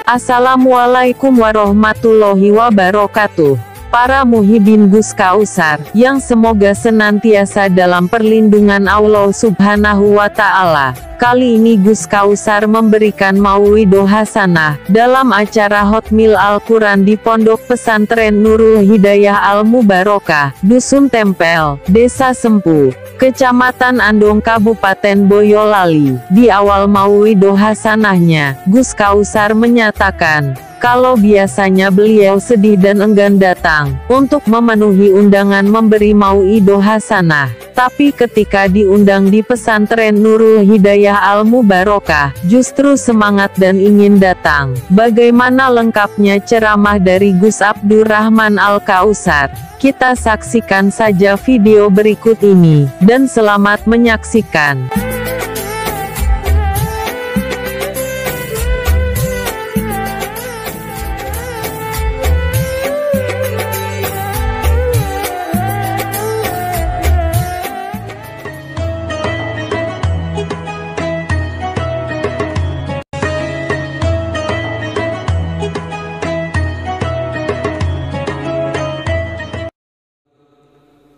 Assalamualaikum warahmatullahi wabarakatuh. Para muhibin Gus Kausar, yang semoga senantiasa dalam perlindungan Allah Subhanahu wa Ta'ala. Kali ini Gus Kausar memberikan mauidhah hasanah dalam acara Hotmil Al-Quran di Pondok Pesantren Nurul Hidayah Al-Mubarakah, Dusun Tempel, Desa Sempu, Kecamatan Andong, Kabupaten Boyolali. Di awal mauidhah hasanahnya, Gus Kausar menyatakan, kalau biasanya beliau sedih dan enggan datang untuk memenuhi undangan memberi mauidhah hasanah, tapi ketika diundang di pesantren Nurul Hidayah Al-Mubarakah, justru semangat dan ingin datang. Bagaimana lengkapnya ceramah dari Gus Abdurrahman Al-Kausar? Kita saksikan saja video berikut ini, dan selamat menyaksikan.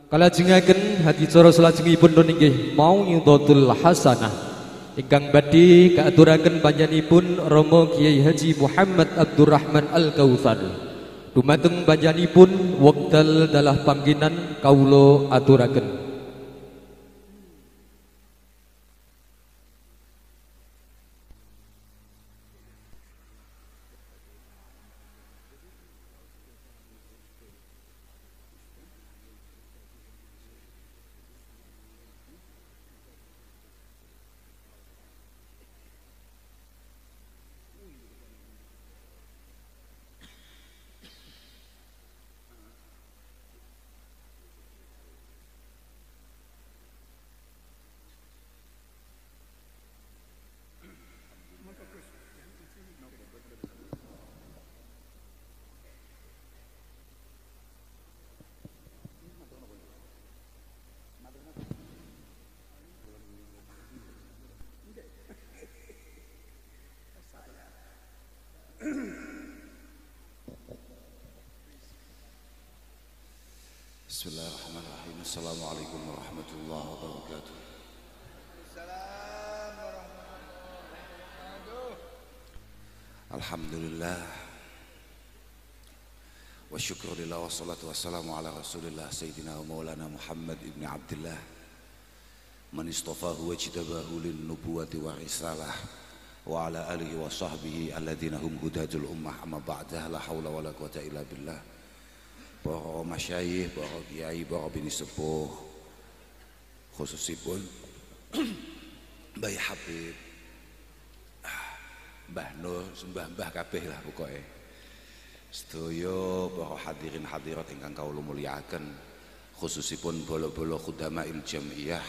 Kalajengaken hadicara salajengipun nggih mauidhatul hasanah ingkang badhe kaaturaken panjenenganipun Rama Kiai Haji Muhammad Abdurrahman Al-Kautsar. Dumateng panjenenganipun wekdal dalah panggenan kawula aturaken. Bismillahirrahmanirrahim. Assalamualaikum warahmatullahi wabarakatuh. Alhamdulillah wa syukurillah wa salatu wassalamu ala rasulillah Sayyidina wa maulana Muhammad ibn Abdillah man istafahu wa jitabahu lin nubuwati wa risalah wa ala alihi wa sahbihi alladhina hum hudajul ummah amma ba'dah la hawla wa la quwata illa billah. Para masyayikh, para kiai, para bini sepuh, khususipun Mbah Habib, Mbah Nur, mbah-mbah kabeh lah pokoke. Sedaya para hadirin hadirat ingkang kawula mulyakaken, khususipun bolo-bolo khudamail jamiyah,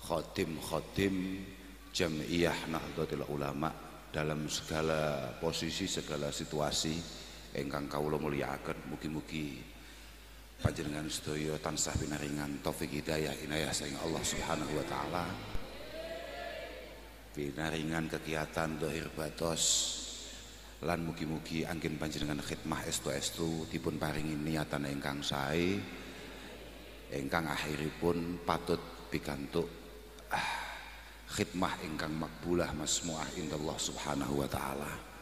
khadim-khadim jamiyah Nahdlatul Ulama dalam segala posisi, segala situasi ingkang kawula mulyakaken. Mugi-mugi panjenengan sedaya tansah pinaringan taufik hidayah inayah saking Allah Subhanahu wa Ta'ala, pinaringan kegiatan dhahir batos, lan mugi-mugi anggen panjenengan khidmah estu-estu dipun paringi niatan ingkang sae ingkang akhiripun patut pikantuk khidmah ingkang makbulah masmuah indallah Subhanahu wa Ta'ala.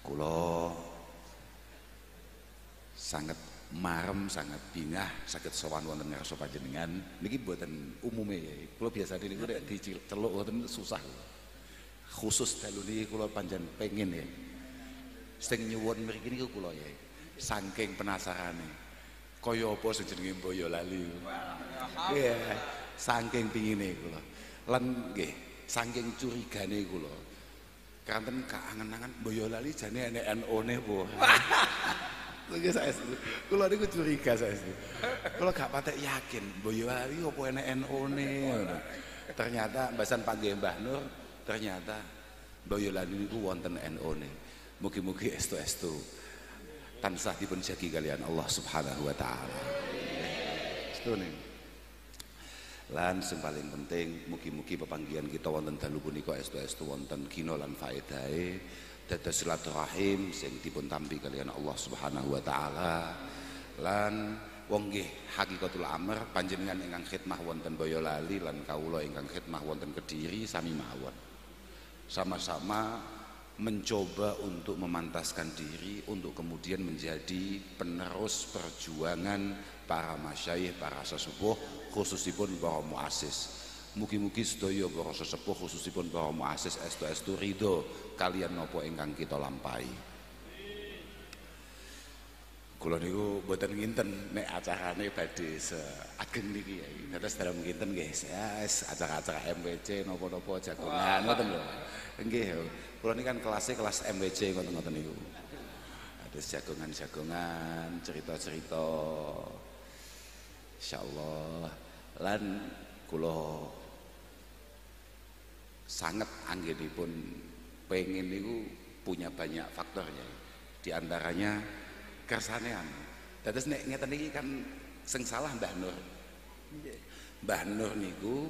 Kula sangat marem, sangat bingah saged sowan wonten ngarsa panjenengan niki mboten umume ya. Kula biasane niku nek diceluk wonten susah. Khusus dalu niki kula panjen pengin ya. Sing nyuwun mriki niku kula ya. Saking penasarane. Kaya apa sing jenenge Boyolali. Iya, saking pingine kula. Lan nggih, saking curigane kula. Kanten kaangen-angen Boyolali jane enek NU-ne po. Lagi saya, kula niku curiga saya. Kula gak patek yakin Boyolali apa enek NU-ne. Ternyata mbasan panggih Mbah Nur, ternyata Boyolali niku wonten NU-ne. Mugi-mugi estu-estu tansah dipun jagi kalian Allah Subhanahu wa Ta'ala. Setune. Lan sing paling penting mugi-mugi pepanggihan kita wonten dalu punika estu-estu wonten gina lan faedahe dados silaturahim sing dipun tampi kaliyan Allah Subhanahu wa taala. Lan wong nggih hakikatul amr panjenengan ingkang khidmah wonten Boyolali lan kawula ingkang khidmah wonten Kediri sami mawon. Sama-sama mencoba untuk memantaskan diri untuk kemudian menjadi penerus perjuangan para masyayikh, para sesepuh khususipun para muassis. Mugi-mugi sedaya para sesepuh khususipun para muassis estu-estu ridho kalian napa ingkang kita lampahi. Kula niku mboten nginten nek acarane badhe seageng niki ya. Dados dalam nginten nggih acara-acara MWC napa-napa jagongan ngoten lho. Nggih. Kula niki kan kelas MWC ngoten-ngoten niku. Dados jagongan-jagongan, cerita-cerita. Insyaallah lan kula sangat anggenipun pengen niku punya banyak faktornya. Di antaranya kersanean. Dados nek ngeten iki kan sing salah Mbah Nur. Mbah Nur niku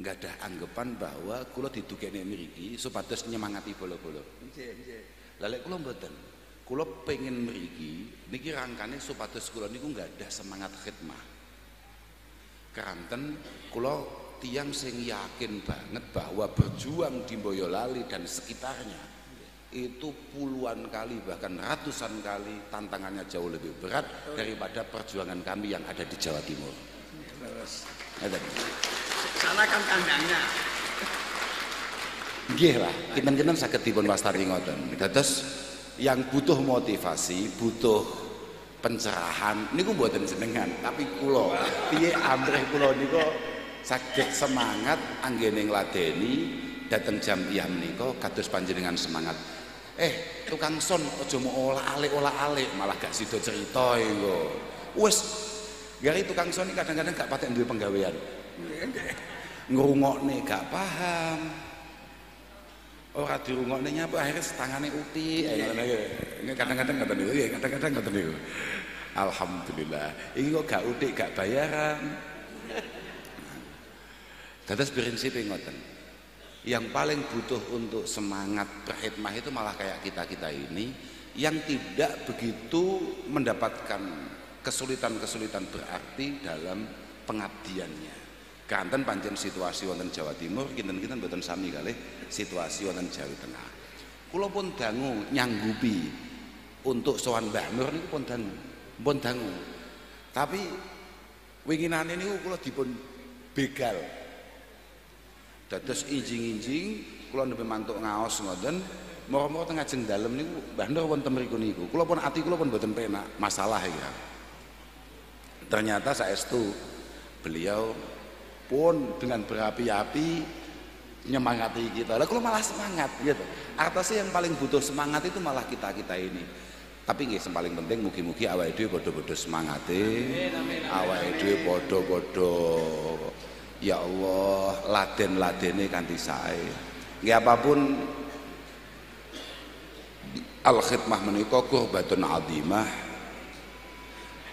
nggak ada anggapan bahwa kula didugekne mriki supados nyemangati bola-bola. Lah lek kula mboten. Kula pengen mriki niki rangkane supados kula niku nggak ada semangat khidmah. Keranten kula tiang sing yakin banget bahwa berjuang di Boyolali dan sekitarnya itu puluhan kali bahkan ratusan kali tantangannya jauh lebih berat daripada perjuangan kami yang ada di Jawa Timur. Sana kan kandangnya. Nggih lah, kinten-kinten saged dipun wastani ngoten. Dados yang butuh motivasi, butuh pencerahan niku mboten jenengan, tapi kula piye amrih kula niku saged semangat anggene ngladeni dateng jam piyam menika kados panjenengan semangat. Tukang son aja mau olah-alik malah gak sida cerita iku. Wis gari tukang son iki kadang-kadang gak patek duwe penggawean. Ngrungokne gak paham. Ora dirungokne nyapa akhirnya setangane uti. Kadang-kadang ngoten niku, kadang-kadang ngoten niku. Alhamdulillah. Iki kok gak utik, gak bayaran. Dados prinsipé ngoten. Yang paling butuh untuk semangat berkhidmah itu malah kayak kita-kita ini yang tidak begitu mendapatkan kesulitan-kesulitan berarti dalam pengabdiannya. Kanten pancen situasi wonten Jawa Timur, kinten-kinten mboten sami kalih situasi wonten Jawa Tengah. Kula pun dangu nyanggupi untuk sowan Mbah Nur niku pun dangu. Tapi winginane niku kula dipun begal. Dados injing-injing kula nembe mantuk ngaos ngoten, moro-moro teng ajeng dalem niku Mbah Nur wonten mriku niku. Kula pun ati kula pun mboten penak, masalah ya. Ternyata saestu beliau pun dengan berapi-api nyemangati kita. Lah kula malah semangat gitu. Artosnya yang paling butuh semangat itu malah kita-kita ini. Tapi nggih sing paling penting mugi-mugi awake dhewe padha-padha semangate. Awake dhewe padha-padha ya Allah laden-ladene kanthi sae. Nggih apapun al-khidmah menika qurbatun azimah.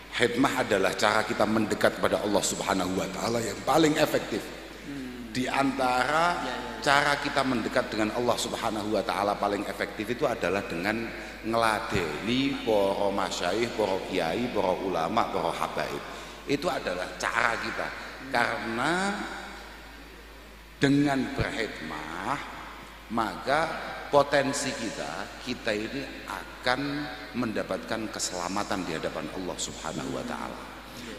Khidmah adalah cara kita mendekat kepada Allah Subhanahu wa taala yang paling efektif. Di antara cara kita mendekat dengan Allah Subhanahu wa taala paling efektif itu adalah dengan ngeladeni para masyayikh, para kiai, para ulama, para habaib. Itu adalah cara kita. Karena dengan berkhidmah maka potensi kita ini akan mendapatkan keselamatan di hadapan Allah Subhanahu wa taala.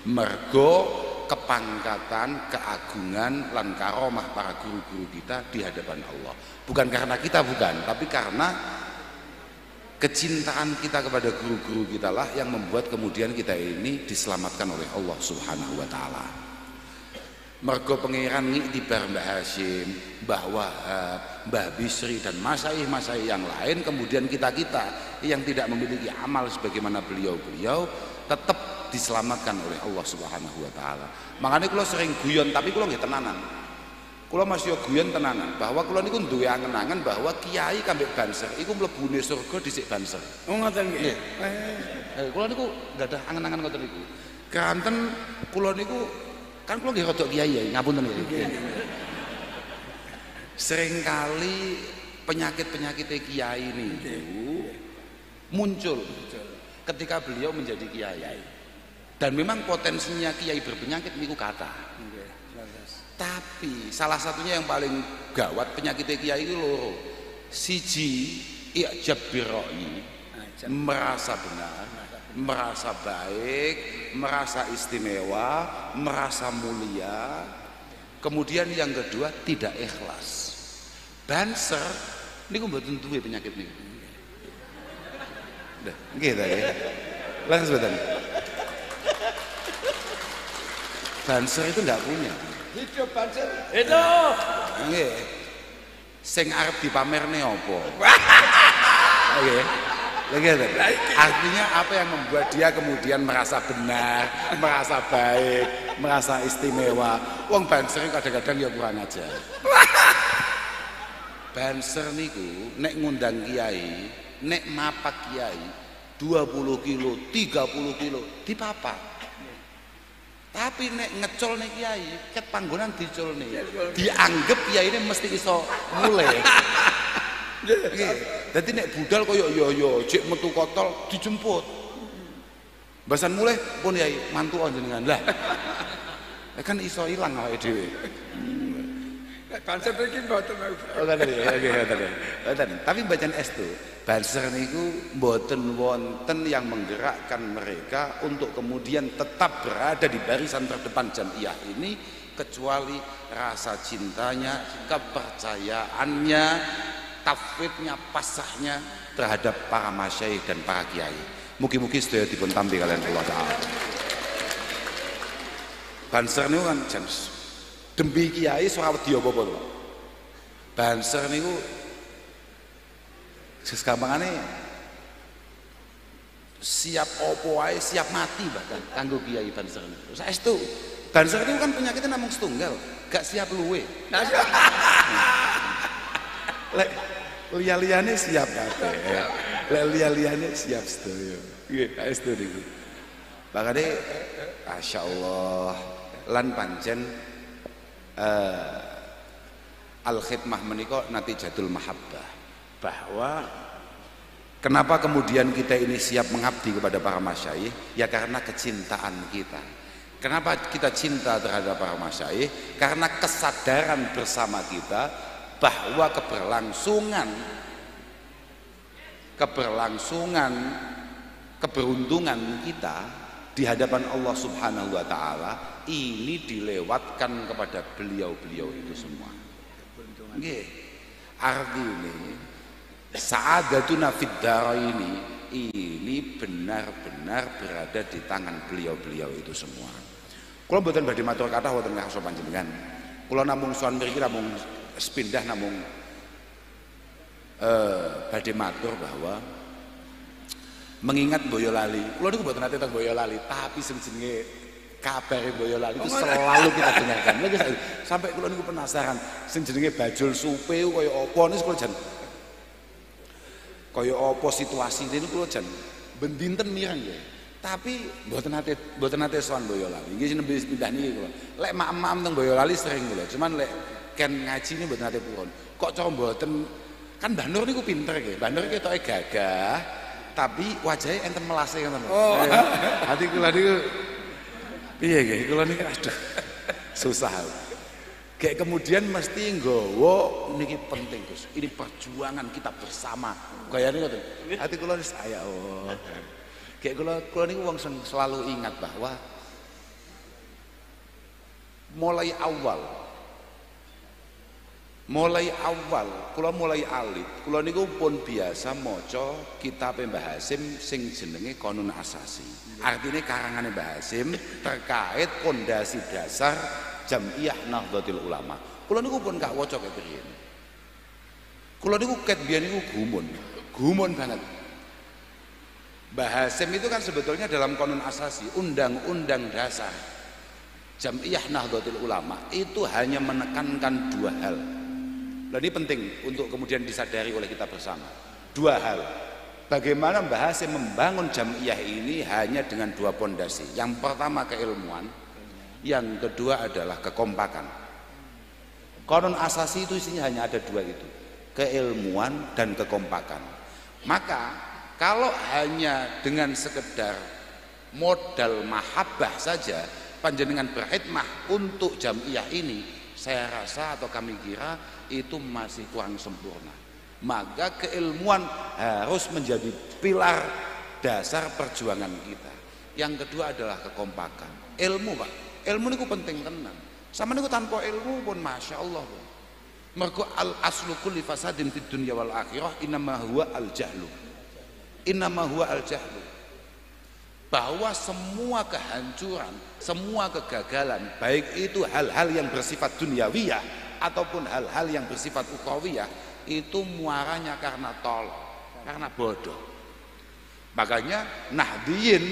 Mergo kepangkatan, keagungan lan karomah para guru-guru kita di hadapan Allah. Bukan karena kita bukan, tapi karena kecintaan kita kepada guru-guru kita lah yang membuat kemudian kita ini diselamatkan oleh Allah Subhanahu wa taala. Mergo pangeran ngiktibar Mbah Hasyim, Mbah Wahab, Mbah Bisri dan masyayikh-masyayikh yang lain, kemudian kita-kita yang tidak memiliki amal sebagaimana beliau-beliau tetap diselamatkan oleh Allah Subhanahu wa taala. Makanya kula sering guyon tapi kula nggih tenanan. Kula masih guyon tenanan bahwa kula niku duwe angen-angen bahwa kiai kambek banser iku mlebune surga dhisik banser. Oh ngoten nggih. Kula niku enggak ada angen-angen ngoten niku. Kanten kula niku Kan kula nggih rodok kiai ya, ngapunten iki. Seringkali penyakit-penyakit kiai ini muncul ketika beliau menjadi kiai. Dan memang potensinya kiai berpenyakit niku kata. Tapi salah satunya yang paling gawat penyakit kiai itu loro. Siji i'jab birra'i, merasa benar, merasa baik, merasa istimewa, merasa mulia. Kemudian yang kedua tidak ikhlas. Banser niku mboten duwe penyakit niku. Nggih, nggih ta nggih. Lah sebentar. Banser itu enggak punya. Hidup Banser. Hidup. Nggih. Sing arep dipamerne apa? Nggih. Artinya apa yang membuat dia kemudian merasa benar, merasa baik, merasa istimewa. Wong Banser kadang-kadang ya kurang ajar. Banser niku nek ngundang kiai, nek mapak kiai 20 kilo, 30 kilo dipapak. Tapi nek ngecol nek kiai, ket panggonan diculne. Dianggap kiai ini mesti iso mulai. Nggih. Dadi nek budal koyo yo cek metu kotol dijemput. Basan mulai pun yai mantu jenengan lah. Kan iso ilang awake dhewe. Banser iki mboten. Tapi bacaan estu, banser niku mboten wonten yang menggerakkan mereka untuk kemudian tetap berada di barisan terdepan jamiah ini kecuali rasa cintanya, kepercayaannya, tafwidnya, pasahnya terhadap para masyayikh dan para kiai. Mugi-mugi sedaya dipun tampi kalian Allah Ta'ala. Banser niku kan jams dembi kiai Surawedi apa-apa lho. Banser niku segampangane siap opo wae, siap mati bahkan kanggo kiai banser niku. Saestu banser niku kan penyakitnya namung setunggal, gak siap luwe. Lek liya-liyane siap kabeh. Lek liya-liyane siap sedaya. Nggih, saestu niku. Makane masyaallah lan pancen al-khidmah menika natijatul mahabbah, bahwa kenapa kemudian kita ini siap mengabdi kepada para masyayikh ya karena kecintaan kita. Kenapa kita cinta terhadap para masyayikh? Karena kesadaran bersama kita bahwa keberuntungan kita di hadapan Allah Subhanahu wa Ta'ala ini dilewatkan kepada beliau-beliau itu semua. Nggih. Artinya sa'adatuna fid dharaini ini benar-benar berada di tangan beliau-beliau itu semua. Kula mboten badhe matur kathah wonten ngarsa panjenengan. Kula namung sowan mriki namung sepindah namung badhe matur bahwa mengingat Boyolali, kula niku mboten nate teng Boyolali, tapi sing jenenge kabare Boyolali itu selalu kita dengarkan. Lagi sampai kula niku penasaran, sing jenenge Bajul Supe kaya apa niku kula jan kaya apa situasine niku kula jan ben dinten mireng ya. Tapi mboten nate sowan Boyolali. Nggih nembe pindah niki kula. Lek mak-mak teng Boyolali sering kula, cuman lek ken ngaji niku mboten nate purun. Kok cara mboten kan Mbah Nur niku pinter nggih. Mbah Nur ketoke gagah tapi wajahnya enten melase ngoten. Oh. Hati kula niku piye nggih? Kula niku aduh susah. Kayak kemudian mesti nggawa niki penting Gus. Ini perjuangan kita bersama. Gayane ngoten. Hati kula wis saya oh. Kayak kula niku wong selalu ingat bahwa mulai awal kula mulai alit kula niku pun biasa maca kitab Mbah Hasim sing jenenge Qanun Asasi. Artinya karangane Mbah Hasim terkait pondasi dasar Jam'iyah Nahdlatul Ulama. Kula niku pun gak waca kepriyen. Kula niku ket biyen niku gumun banget. Mbah Hasim itu kan sebetulnya dalam Qanun Asasi, undang-undang dasar Jam'iyah Nahdlatul Ulama itu hanya menekankan dua hal. Nah, ini penting untuk kemudian disadari oleh kita bersama. Dua hal. Bagaimana Mbah Hasim membangun Jam'iyah ini hanya dengan dua pondasi. Yang pertama keilmuan, Yang kedua adalah kekompakan. Konon asasi itu isinya hanya ada dua itu, keilmuan dan kekompakan. Maka kalau hanya dengan sekedar modal mahabbah saja panjenengan berkhidmah untuk jamiah ini, saya rasa atau kami kira itu masih kurang sempurna. Maka keilmuan harus menjadi pilar dasar perjuangan kita. Yang kedua adalah kekompakan. Ilmu, Pak, ilmu niku penting tenan. Sama niku tanpa ilmu pun masya Allah. Mergo al aslu kulli fasadin fid dunya wal akhirah innama huwa al jahlu. Innama huwa al jahlu. Bahwa semua kehancuran, semua kegagalan, baik itu hal-hal yang bersifat duniawiyah ataupun hal-hal yang bersifat ukhrawiyah, itu muaranya karena tolol, karena bodoh. Makanya Nahdliyin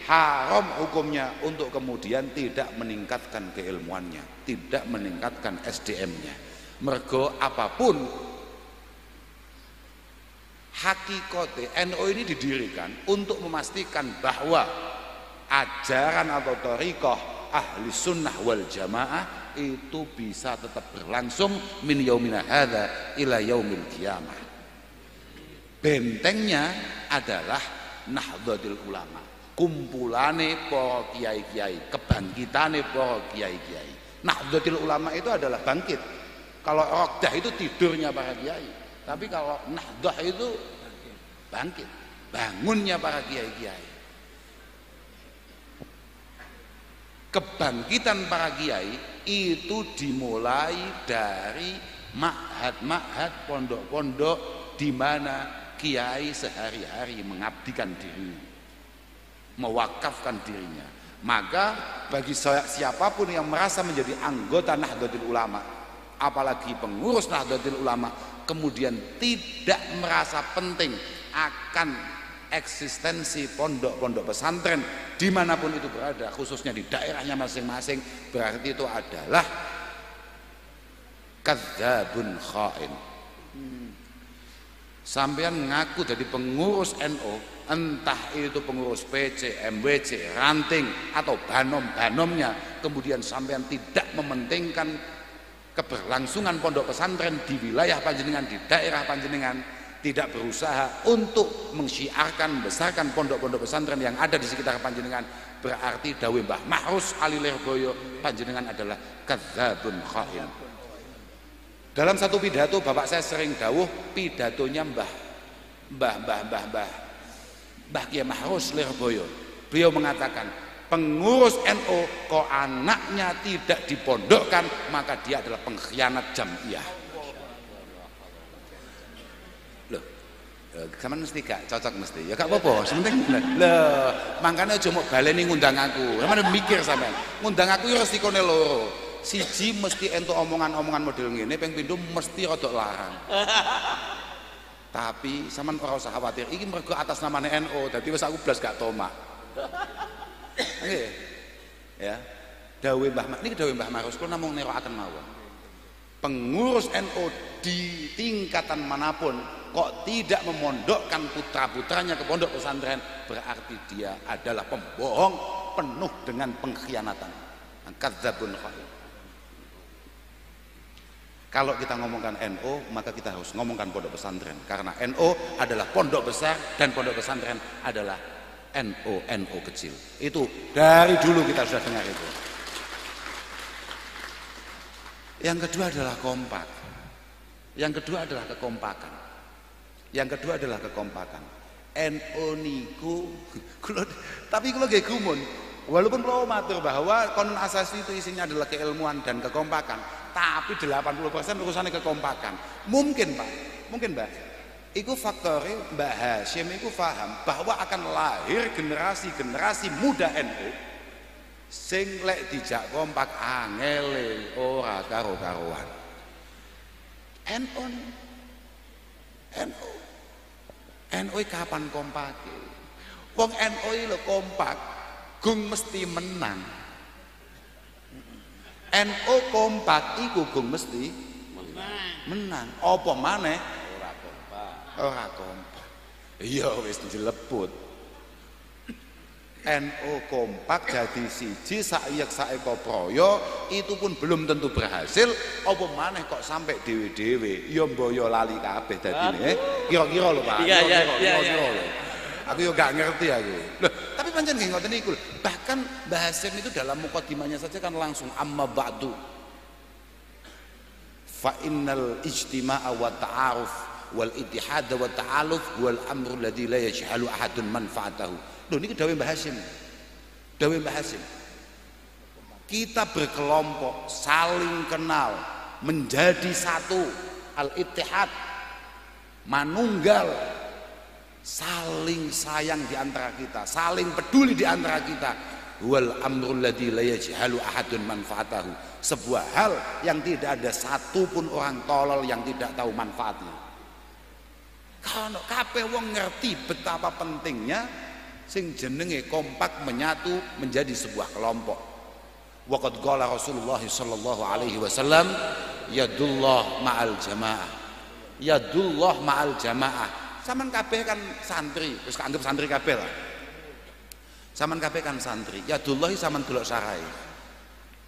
haram hukumnya untuk kemudian tidak meningkatkan keilmuannya, tidak meningkatkan SDM-nya. Mergo apapun hakikate NU ini didirikan untuk memastikan bahwa ajaran atau thariqah ahli sunnah wal jamaah itu bisa tetap berlangsung min yaumina hadza ila yaumil qiyamah. Bentengnya adalah Nahdlatul Ulama, kumpulane para kiai-kiai, kebangkitane para kiai-kiai. Nahdlatul Ulama itu adalah bangkit. Kalau Raqdah itu tidurnya para kiai, tapi kalau Nahdah itu bangkit, bangunnya para kiai-kiai. Kebangkitan para kiai itu dimulai dari ma'had-ma'had, pondok-pondok di mana kiai sehari-hari mengabdikan dirinya, mewakafkan dirinya. Maka bagi siapapun yang merasa menjadi anggota Nahdlatul Ulama, apalagi pengurus Nahdlatul Ulama, kemudian tidak merasa penting akan eksistensi pondok-pondok pesantren dimanapun itu berada, khususnya di daerahnya masing-masing, berarti itu adalah kadzabun khain. Sampean ngaku jadi pengurus NU, entah itu pengurus PC, MWC, ranting atau banom-banomnya, kemudian sampean tidak mementingkan keberlangsungan pondok pesantren di wilayah panjenengan, di daerah panjenengan, tidak berusaha untuk mensyiarkan, membesarkan pondok-pondok pesantren yang ada di sekitar panjenengan, berarti dawuh Mbah Mahrus Ali Lirboyo, panjenengan adalah kadzabun khain. Dalam satu pidato bapak saya sering dawuh, pidatonya Mbah Kiai Mahrus Lirboyo. Beliau mengatakan, pengurus NU kok anaknya tidak dipondokkan, maka dia adalah pengkhianat jamiah. Loh, kamu mesti gak cocok mesti. Ya gak apa-apa, sementing loh, makanya cuma baleni ngundang aku. Kamu mikir sampean, ngundang aku ya resikone loro. Siji mesti entuk omongan-omongan model ngene, ping pindho mesti rada larang. Tapi sampean ora usah khawatir, iki mergo atas namane NU, dadi wis aku blas gak tomak. Nggih. Ya. Dawuh Mbah niki dawuh Mbah Mahrus kula namung nerokaken mawon. Pengurus NU di tingkatan manapun kok tidak memondokkan putra-putranya ke pondok pesantren, berarti dia adalah pembohong penuh dengan pengkhianatan. Kadzabun khain. Kalau kita ngomongkan NU, maka kita harus ngomongkan pondok pesantren, karena NU adalah pondok besar dan pondok pesantren adalah NU kecil. Itu dari dulu kita sudah dengar itu. Yang kedua adalah kompak. Yang kedua adalah kekompakan. Yang kedua adalah kekompakan. NU niku tapi kalau nggih gumun, walaupun kalau matur bahwa konon asasi itu isinya adalah keilmuan dan kekompakan, tapi 80% urusannya kekompakan. Mungkin Pak, mungkin Mbak, iku faktornya Mbak Hashim iku paham bahwa akan lahir generasi muda NU sing lek dijak kompak angele ora karo-karuan. NU kapan kompake? Wong NU lho kompak gung mesti menang. NU kompak iku gung mesti menang. Apa maneh? Ora kompak. Iya wis jeleput. NU kompak jadi siji saiyek saeko proyo itu pun belum tentu berhasil apa maneh kok sampai dewe-dewe ya mboyo lali kabeh dadine kira-kira lho Pak kira-kira lho aku yo gak ngerti aku loh tapi pancen nggih ngoten niku bahkan Mbah Hasyim itu dalam mukadimahnya saja kan langsung amma ba'du fa innal ijtima'a wa ta'aruf wal ittihad wa ta'aluf wal amru alladhi la yajhalu ahadun manfaatahu. Loh ini dawuh Mbah Hasyim. Dawuh Mbah Hasyim. Kita berkelompok, saling kenal, menjadi satu, al-ittihad, manunggal, saling sayang di antara kita, saling peduli di antara kita. Wal amrul ladzi la yajhalu ahadun manfaatahu. Sebuah hal yang tidak ada satu pun orang tolol yang tidak tahu manfaatnya. Kalau kabeh wong ngerti betapa pentingnya sing jenenge kompak menyatu menjadi sebuah kelompok. Waqad qala Rasulullah sallallahu alaihi wasallam yadullah ma'al jamaah. Yadullah ma'al jamaah. Saman kabeh kan santri, wis anggap santri kabeh lah. Saman kabeh kan santri. Yadullah saman delok sarai.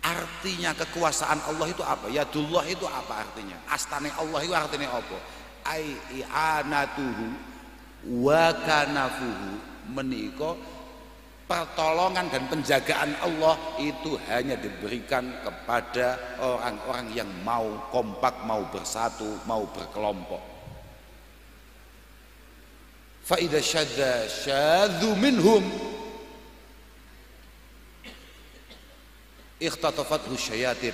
Artinya kekuasaan Allah itu apa? Yadullah itu apa artinya? Astane Allah itu artinya apa? Ai i'anatuhu wa kanafuhu menika pertolongan dan penjagaan Allah itu hanya diberikan kepada orang-orang yang mau kompak, mau bersatu, mau berkelompok. Fa idza syadzu minhum ikhtatafathu syayatin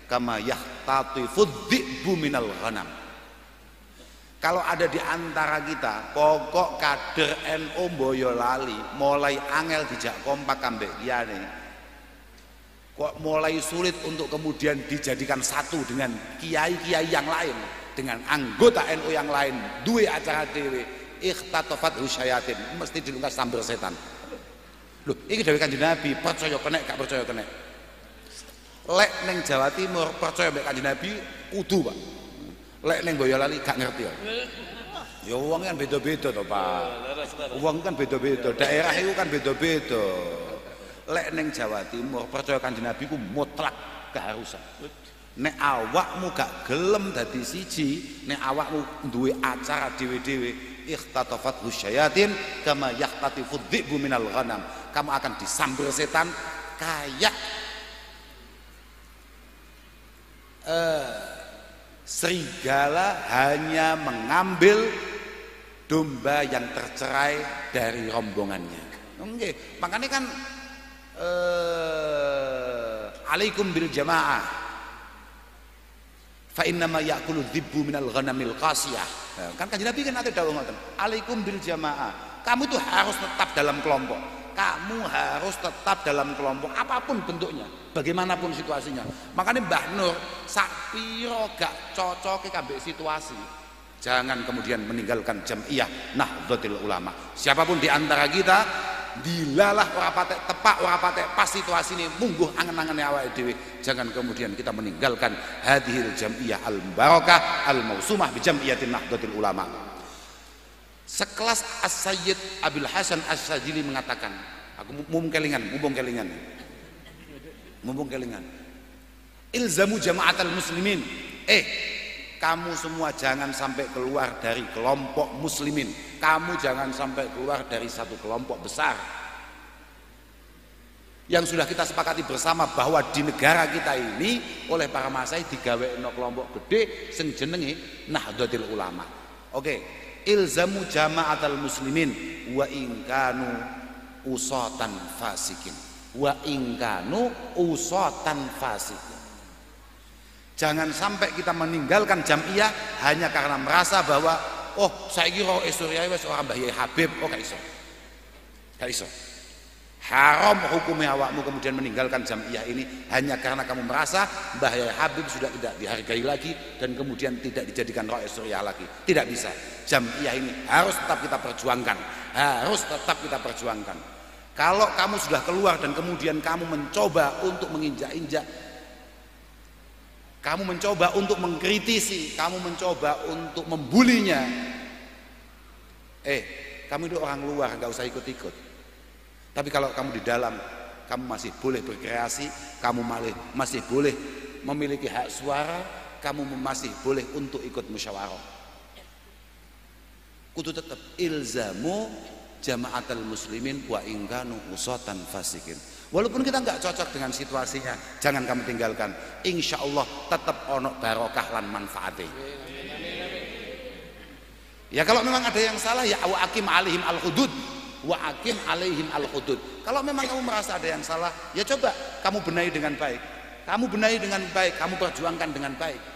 kama yahtatifu dhi'bu minal ghanam. Kalau ada di antara kita pokok kader NU Boyolali mulai angel dijak kompak ambek liyane kok mulai sulit untuk kemudian dijadikan satu dengan kiai-kiai yang lain, dengan anggota NU yang lain, duwe acara dhewe, ikhtatafathu syayatin, mesti dilungkas sambar setan. Loh, iki dawuh Kanjeng Nabi, percaya kenek gak percaya kenek. Lek ning Jawa Timur percaya mbek Kanjeng Nabi kudu, Pak. Lek ning Boyolali gak ngerti ya. Ya wong kan beda-beda to, Pak. Wong kan beda-beda, daerah itu kan beda-beda. Lek ning Jawa Timur percaya Kanjeng Nabi ku mutlak keharusan. Nek awakmu gak gelem dadi siji, nek awakmu duwe acara dhewe-dhewe, ikhtatafathu syayatin kama yahtatifu dhi'bu minal ghanam. Kamu akan disambar setan kayak serigala hanya mengambil domba yang tercerai dari rombongannya. Oke, makanya kan alaikum bil jamaah. Fa innama ya'kulu dhibbu minal ghanamil qasiyah. Kan Kanjeng Nabi kan ada dawuh ngoten. Alaikum bil jamaah. Kamu itu harus tetap dalam kelompok. Kamu harus tetap dalam kelompok apapun bentuknya, bagaimanapun situasinya. Makanya Mbah Nur sakpiro gak cocok kabeh situasi, jangan kemudian meninggalkan Jam'iyah Nahdlatul Ulama. Siapapun di antara kita dilalah ora patek tepak ora patek pas situasi ini mungguh angen-angene awake dhewe, jangan kemudian kita meninggalkan hadhil Jam'iyah al-barakah al-mausumah bi Jam'iyatin Nahdlatul Ulama. Sekelas As-Sayyid Abil Hasan As-Sajili mengatakan, aku mumpung kelingan, ilzamu jama'atal muslimin. Kamu semua jangan sampai keluar dari kelompok muslimin. Kamu jangan sampai keluar dari satu kelompok besar yang sudah kita sepakati bersama bahwa di negara kita ini oleh para masai digawekno kelompok gede sing jenenge Nahdlatul Ulama. Oke. Ilzamu jama'atal muslimin wa ingkanu usatan fasikin. Jangan sampai kita meninggalkan Jam'iyah hanya karena merasa bahwa saiki ro Surya wis ora Mbah Yai Habib, gak iso. Haram hukumnya awakmu kemudian meninggalkan Jam'iyah ini hanya karena kamu merasa Mbah Yai Habib sudah tidak dihargai lagi dan kemudian tidak dijadikan Ra'i Surya lagi. Tidak bisa. Jam'iyah ini harus tetap kita perjuangkan. Kalau kamu sudah keluar dan kemudian kamu mencoba untuk menginjak-injak, kamu mencoba untuk mengkritisi, kamu mencoba untuk membulinya, kamu itu orang luar, gak usah ikut-ikut. Tapi kalau kamu di dalam, kamu masih boleh berkreasi, kamu masih boleh memiliki hak suara, kamu masih boleh untuk ikut musyawarah. Kudu tetap ilzamu jama'atul muslimin wa ingkanu usatan fasikin. Walaupun kita nggak cocok dengan situasinya, jangan kamu tinggalkan. Insya Allah tetap ono barokah lan manfaatnya. Ya kalau memang ada yang salah ya wa akim alaihim al-hudud, wa akim alaihim al-hudud. Kalau memang kamu merasa ada yang salah, ya coba kamu benahi dengan baik. Kamu benahi dengan baik, kamu perjuangkan dengan baik.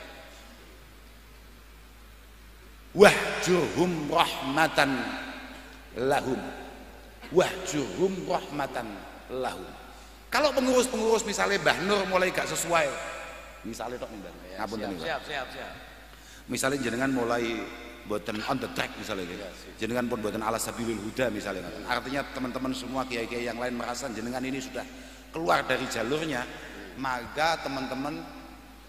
Wahjurhum rahmatan lahum. Wahjurhum rahmatan lahum. Kalau pengurus-pengurus misalnya Mbah Nur mulai gak sesuai, misalnya tok Mbah, ngapunten niku. Siap. Misalnya jenengan mulai boten on the track misalnya gitu. Jenengan pun boten ala sabilil huda misalnya. Artinya teman-teman semua kiai-kiai yang lain merasa jenengan ini sudah keluar dari jalurnya, maka teman-teman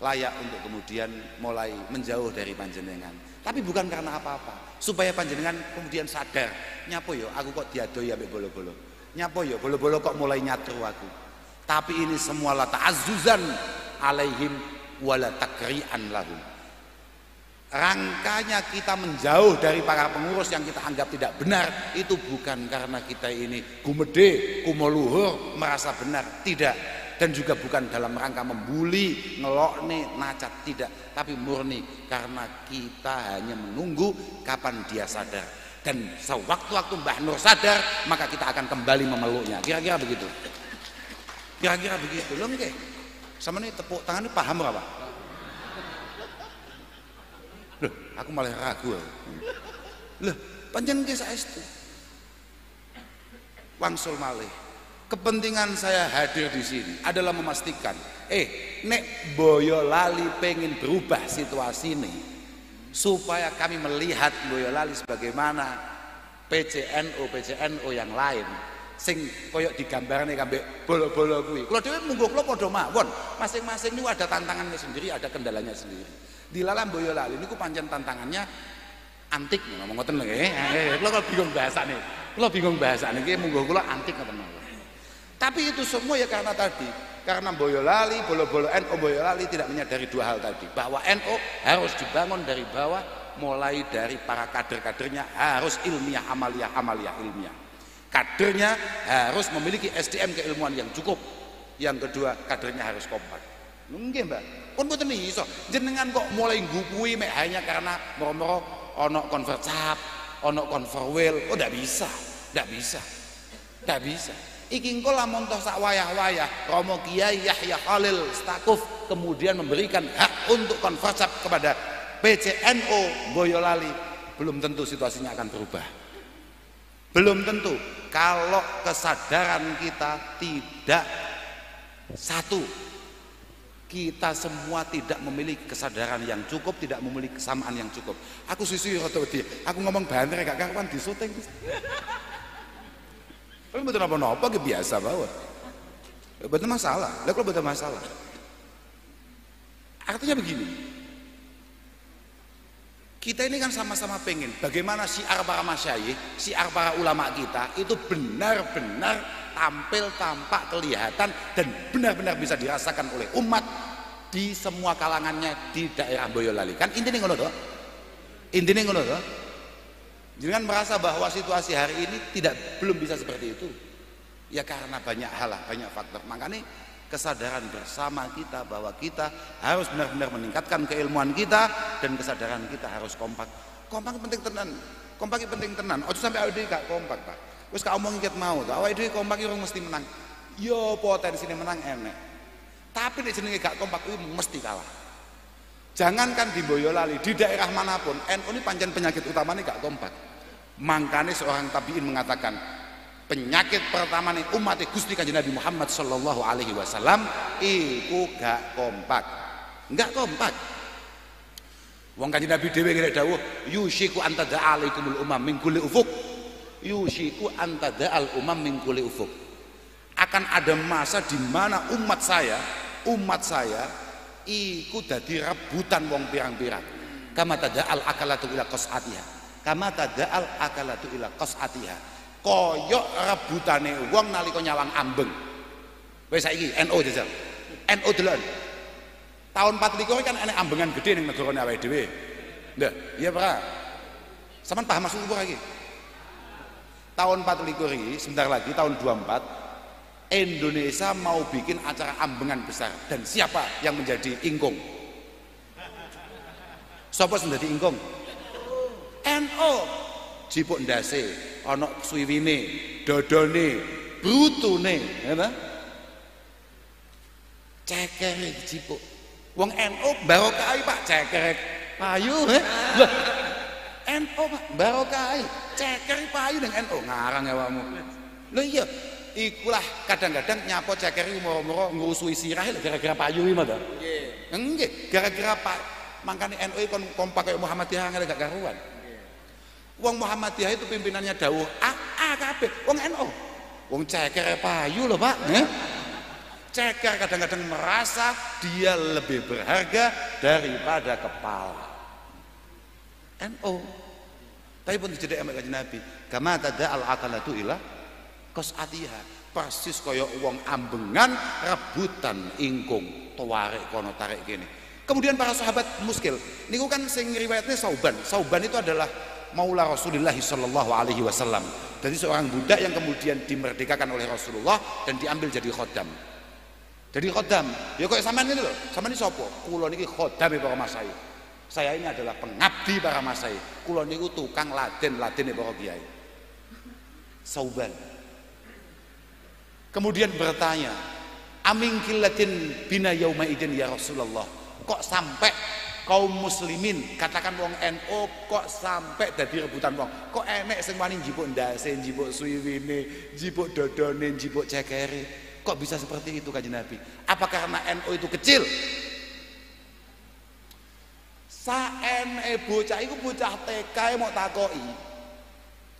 layak untuk kemudian mulai menjauh dari panjenengan. Tapi bukan karena apa-apa, supaya panjenengan kemudian sadar, nyapo yo aku kok diadoi ambek bolo-bolo. Nyapo yo bolo-bolo kok mulai nyatru aku. Tapi ini semua la ta'azzuzan alaihim wala takri'an lahum. Rangkanya kita menjauh dari para pengurus yang kita anggap tidak benar, itu bukan karena kita ini gumede, kumoluhur, merasa benar, tidak. Dan juga bukan dalam rangka membuli, ngelokne, nacat, tidak. Tapi murni karena kita hanya menunggu kapan dia sadar. Dan sewaktu-waktu Mbah Nur sadar, maka kita akan kembali memeluknya. Kira-kira begitu. Kira-kira begitu. Loh nggih. Sama nih tepuk tangan ini paham apa? Loh, aku malah ragu. Loh, panjenengan ki saestu. Wangsul malih. Kepentingan saya hadir di sini adalah memastikan, nek Boyolali pengen berubah situasi ini, supaya kami melihat Boyolali sebagaimana PCNO yang lain, sing koyok digambarne kambek bolo-bolo kuwi. Kula dhewe munggo kula padha mawon, masing-masing niku ada tantangannya sendiri, ada kendalanya sendiri. Dilalah Boyolali niku pancen tantangannya antik ngomong ngoten lho nggih. Kula bingung bahasane. Kula bingung bahasane nggih munggo kula antik ngoten mawon. Tapi itu semua ya karena tadi, karena Boyolali, bolo-bolo NU Boyolali tidak menyadari dua hal tadi, bahwa NU harus dibangun dari bawah, mulai dari para kader-kadernya harus ilmiah, amaliyah ilmiah. Kadernya harus memiliki SDM keilmuan yang cukup. Yang kedua, kadernya harus kompak. Nggih, Mbak. Pun mboten iso. Jenengan kok mulai nggupui mek hanya karena moro-moro ono convert cap, ono converwell. Oh, ndak bisa. Iki engko lamun toh sak wayah-wayah Romo Kiai Yahya Khalil Stakuf kemudian memberikan hak untuk konversap kepada PCNO Boyolali, belum tentu situasinya akan berubah. Belum tentu kalau kesadaran kita tidak satu. Kita semua tidak memiliki kesadaran yang cukup, tidak memiliki kesamaan yang cukup. Aku susu rada wedi. Aku ngomong banter gak karuan disyuting. Tapi betul apa-apa biasa banget. Betul masalah. Lah kalau betul masalah. Artinya begini. Kita ini kan sama-sama pengen bagaimana syiar para masyayikh, syiar para ulama kita itu benar-benar tampil, tampak, kelihatan dan benar-benar bisa dirasakan oleh umat di semua kalangannya di daerah Boyolali. Kan intinya ngono toh? Intinya ngono toh? Jangan merasa bahwa situasi hari ini belum bisa seperti itu. Ya karena banyak hal, banyak faktor. Makanya kesadaran bersama kita bahwa kita harus benar-benar meningkatkan keilmuan kita dan kesadaran kita harus kompak. Kompak penting tenan. Kompak penting tenan. Ojo sampai awake dhewe gak kompak, Pak. Wis gak omong ket mau to. Awake dhewe kompak iki mesti menang. Yo potensine menang enek. Tapi nek jenenge gak kompak kuwi mesti kalah. Jangankan di Boyolali, di daerah manapun, NU ini pancen penyakit utamanya gak kompak. Makanya seorang tabiin mengatakan penyakit pertama nih umat Gusti Kanjeng Nabi Muhammad sallallahu alaihi wasallam iku gak kompak. Enggak kompak. Wong Kanjeng Nabi dhewe ngerek dawuh yusyiku antada alaikumul umam min kulli ufuq. Yusyiku antada al umam min kulli ufuq. Akan ada masa di mana umat saya iku dadi rebutan wong pirang-pirang. Kama tada'al akalatu ila qas'atiha. Kama tada'al akalatu ila qas'atiha. koyok rebutane wong nalika nyawang ambeng. Wis saiki NU jajal. NU delon. Tahun 44 kan enek ambengan gede ning negarane awake dhewe. Nggih, iya Pak. Sampeyan paham maksud kula iki? Tahun 44 ini sebentar lagi tahun 24 Indonesia mau bikin acara ambengan besar dan siapa yang menjadi ingkung? Sapa sing dadi ingkung? NU. Jipuk ndase, ana suwiwine, dodone, brutune, ya. Cekere jipuk. Wong NU barokai Pak, cekere payu, Lah. NU Pak, barokai, cekere payu ning NU ngarang awakmu. Lho iya, ikulah kadang-kadang nyapo cekere moro-moro ngurusui sirah gara-gara payu iki mah to. Nggih. Nggih, gara-gara Pak mangkane NU kon kompak kaya Muhammadiyah ngene gak karuan. Wong Muhammadiyah itu pimpinannya dawuh AA kabeh, wong NU. Wong cekere payu lho Pak, Ceker kadang-kadang merasa dia lebih berharga daripada kepala. NU. Tapi pun dijadek ambek Kanjeng Nabi, kama tada al-aqalatu ila qas'atiha. Persis kaya wong ambengan rebutan ingkung, tarik kono tarik kene. Kemudian para sahabat muskil. Niku kan sing riwayatnya Sauban. Sauban itu adalah Maula Rasulullah sallallahu alaihi wasallam. Jadi seorang budak yang kemudian dimerdekakan oleh Rasulullah dan diambil jadi khodam. Jadi khodam, ya kok sampean ini loh, sampean ini sapa? Kula niki khodam para masai. Saya ini adalah pengabdi para masai. Kula niku tukang laden-ladene para kiai. Sauban. Kemudian bertanya, "Amin killatin bina yauma idin ya Rasulullah." Kok sampai kaum muslimin, katakan wong NU kok sampai dadi rebutan wong? Kok enek sing wani njipuk ndase, njipuk suwiwine, njipuk dodone, njipuk cekere? Kok bisa seperti itu Kanjeng Nabi? Apa karena NU itu kecil? Saene bocah iku bocah TK mau takoki.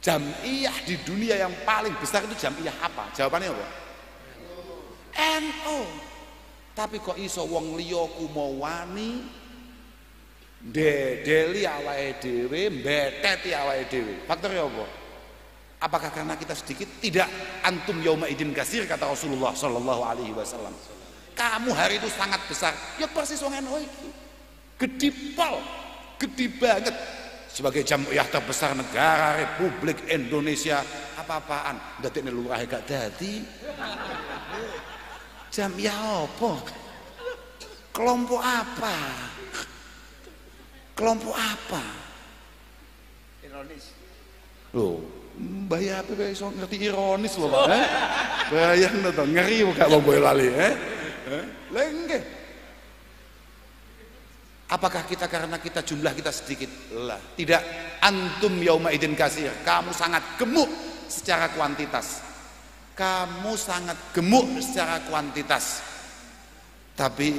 Jam'iyah di dunia yang paling besar itu jam'iyah apa? Jawabannya apa? NU. Tapi kok iso wong liya kumo wani ndedeli awake dhewe, mbeteti awake dhewe. Faktornya apa? Apakah karena kita sedikit? Tidak. Antum yauma idin kasir, kata Rasulullah sallallahu alaihi wasallam. Kamu hari itu sangat besar. Ya persis wong NU iki. Gede pol, gede banget. Sebagai jam'iyah terbesar negara Republik Indonesia, apa-apaan? Dadekne lurah gak dadi. Jam'iyah apa? Kelompok apa? Kelompok apa? Ironis. Loh, bahaya apa iso ngerti ironis loh Pak, bayangno to, ngeri gak wong lali, Lah nggih. Apakah kita karena kita jumlah kita sedikit? Lah, tidak. Antum yauma idin kasir. Kamu sangat gemuk secara kuantitas. Kamu sangat gemuk secara kuantitas. Tapi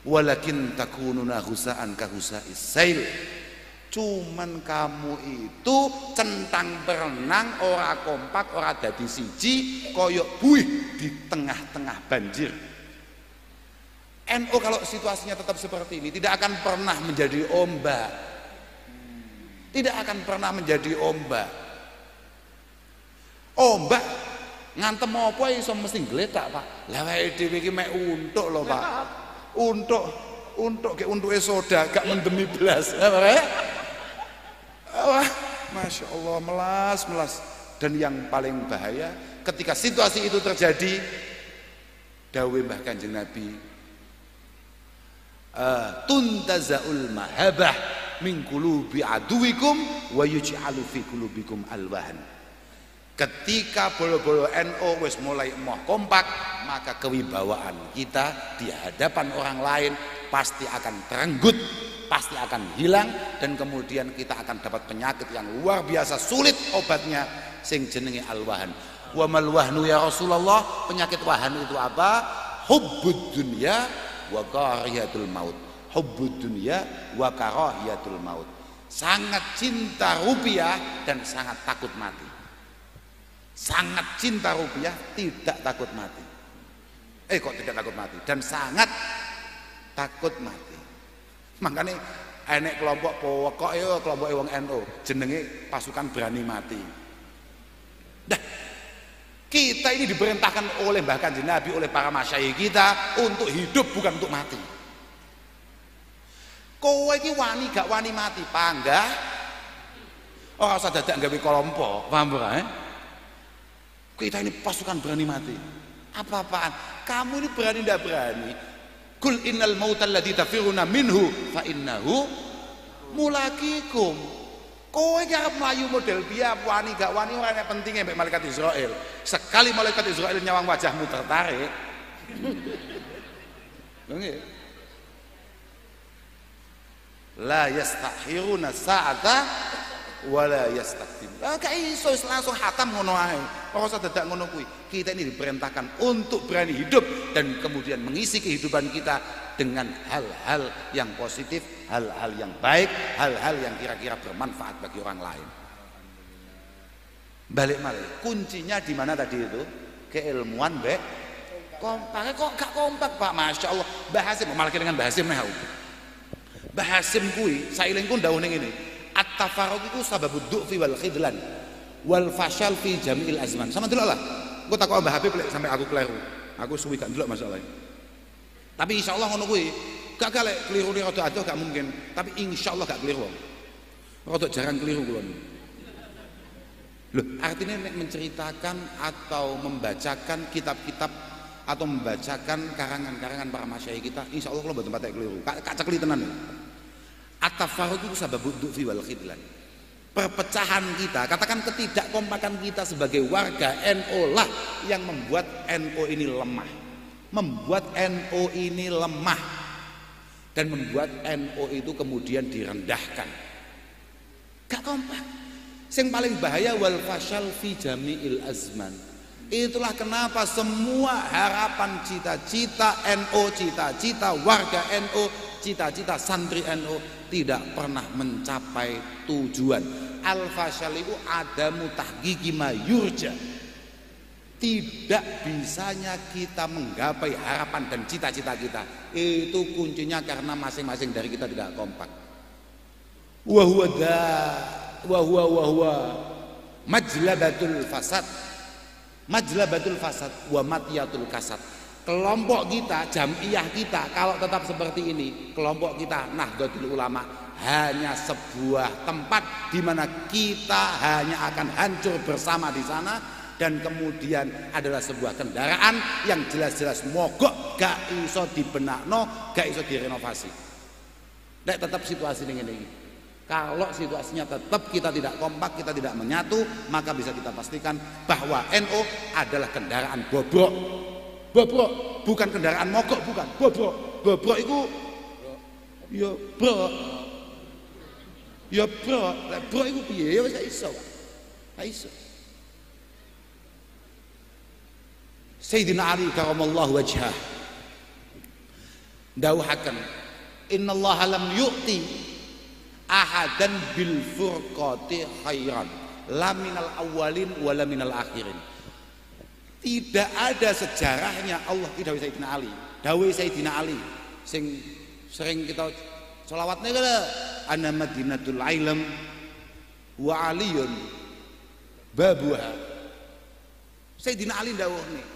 walakin takununa husaan ka husais sail. Cuman kamu itu centang berenang, ora kompak, ora dadi siji, koyok buih di tengah-tengah banjir. NU kalau situasinya tetap seperti ini tidak akan pernah menjadi ombak. Tidak akan pernah menjadi ombak. Ombak ngantem apa iso mesti gletak, Pak. Lah wae dhewe iki mek untuk lho, Pak. Untuk ke untuke soda gak mendemi blas. Wah, Masya Allah, melas. Dan yang paling bahaya ketika situasi itu terjadi, dawuh Mbah Kanjeng Nabi, tuntazaul mahabah min qulubi aduwikum wa yuj'alu fi qulubikum alwahan. Ketika bolo-bolo NU wis mulai emoh kompak, maka kewibawaan kita di hadapan orang lain pasti akan terenggut, pasti akan hilang, dan kemudian kita akan dapat penyakit yang luar biasa sulit obatnya, sing jenenge alwahan. Wa mal wahnu ya Rasulullah, penyakit wahan itu apa? Hubbud dunya wa karahiyatul maut. Hubbud dunya wa karahiyatul maut. Sangat cinta rupiah dan sangat takut mati. Sangat cinta rupiah, tidak takut mati. Kok tidak takut mati? Dan sangat takut mati. Makanya enek kelompok pokok kelompok wong NU jenenge pasukan berani mati. Dah, kita ini diperintahkan oleh bahkan Nabi, oleh para masyayikh kita untuk hidup bukan untuk mati. Kowe iki wani gak wani mati, panggah ora usah dadak gawe kelompok, paham ora? Kita ini pasukan berani mati. Apa-apaan? Kamu ini berani ndak berani? Kul innal mautal ladzi tafiruna minhu fa innahu mulaqikum. Kowe iki arep mlayu model piye wani gak wani ora nek pentinge mbek malaikat Israil. Sekali malaikat Israil nyawang wajahmu tertarik. Lho nggih. La yastakhiruna sa'ata wala yastakdim. Lah gak iso langsung hatam ngono ae. Ora usah dadak ngono kuwi. Kita ini diperintahkan untuk berani hidup dan kemudian mengisi kehidupan kita dengan hal-hal yang positif, hal-hal yang baik, hal-hal yang kira-kira bermanfaat bagi orang lain. Balik kuncinya di mana tadi itu? Keilmuan mbek kompak. Kok gak kompak Pak? Masya Allah. Bahasim malah dengan bahasim nih aku. Bahasim kuwi sailing ku ndawuh ning ngene. At-tafarruq iku sababud du'fi wal khidlan wal fashal fi jami'il azman. Sama delok lah. Engko takok Mbah Habib lek sampe aku kleru. Aku suwi gak ndelok masalah. Tapi insyaallah ngono kuwi. Gak lek klirune rada adoh gak mungkin, tapi insyaallah gak keliru. Rada jarang keliru kula niku. Loh, artinya nek menceritakan atau membacakan kitab-kitab atau membacakan karangan-karangan para masyayikh kita, insyaallah kula mboten patek keliru. Kak cekli tenan. At-tafarruq itu sababud du'fi wal khidlan. Perpecahan kita, katakan ketidakkompakan kita sebagai warga NU lah yang membuat NU ini lemah. Membuat NU ini lemah dan membuat NU itu kemudian direndahkan. Gak kompak. Yang paling bahaya wal fashal fi jami'il azman. Itulah kenapa semua harapan cita-cita NU, cita-cita warga NU, cita-cita santri NU tidak pernah mencapai tujuan. Al-fashal itu adamu tahqiqi ma yurja. Tidak bisanya kita menggapai harapan dan cita-cita kita. Itu kuncinya karena masing-masing dari kita tidak kompak. Wa huwa majlabatul fasad. Majlabatul fasad wa matiyatul kasad. Kelompok kita, jamiyah kita kalau tetap seperti ini, kelompok kita Nahdlatul Ulama hanya sebuah tempat di mana kita hanya akan hancur bersama di sana, dan kemudian adalah sebuah kendaraan yang jelas-jelas mogok, gak iso dibenakno, gak iso direnovasi. Nek tetap situasi ini. Kalau situasinya tetap kita tidak kompak, kita tidak menyatu, maka bisa kita pastikan bahwa NU adalah kendaraan bobrok. Bobrok, bukan kendaraan mogok, bukan. Bobrok. Bobrok itu ya brok. Ya brok. Lah brok itu piye? Ya wis gak iso, Pak. Gak iso. Sayyidina Ali karamallahu wajhah dawuhaken, innallaha lam yu'ti ahadan bil furqati khairan la minal awwalin wala minal akhirin. Tidak ada sejarahnya Allah tidak Sayyidina Ali. Dawuh Sayyidina Ali sing sering kita selawat niku lho, ana madinatul ilm wa aliyun babuha. Sayyidina Ali dawuh nih,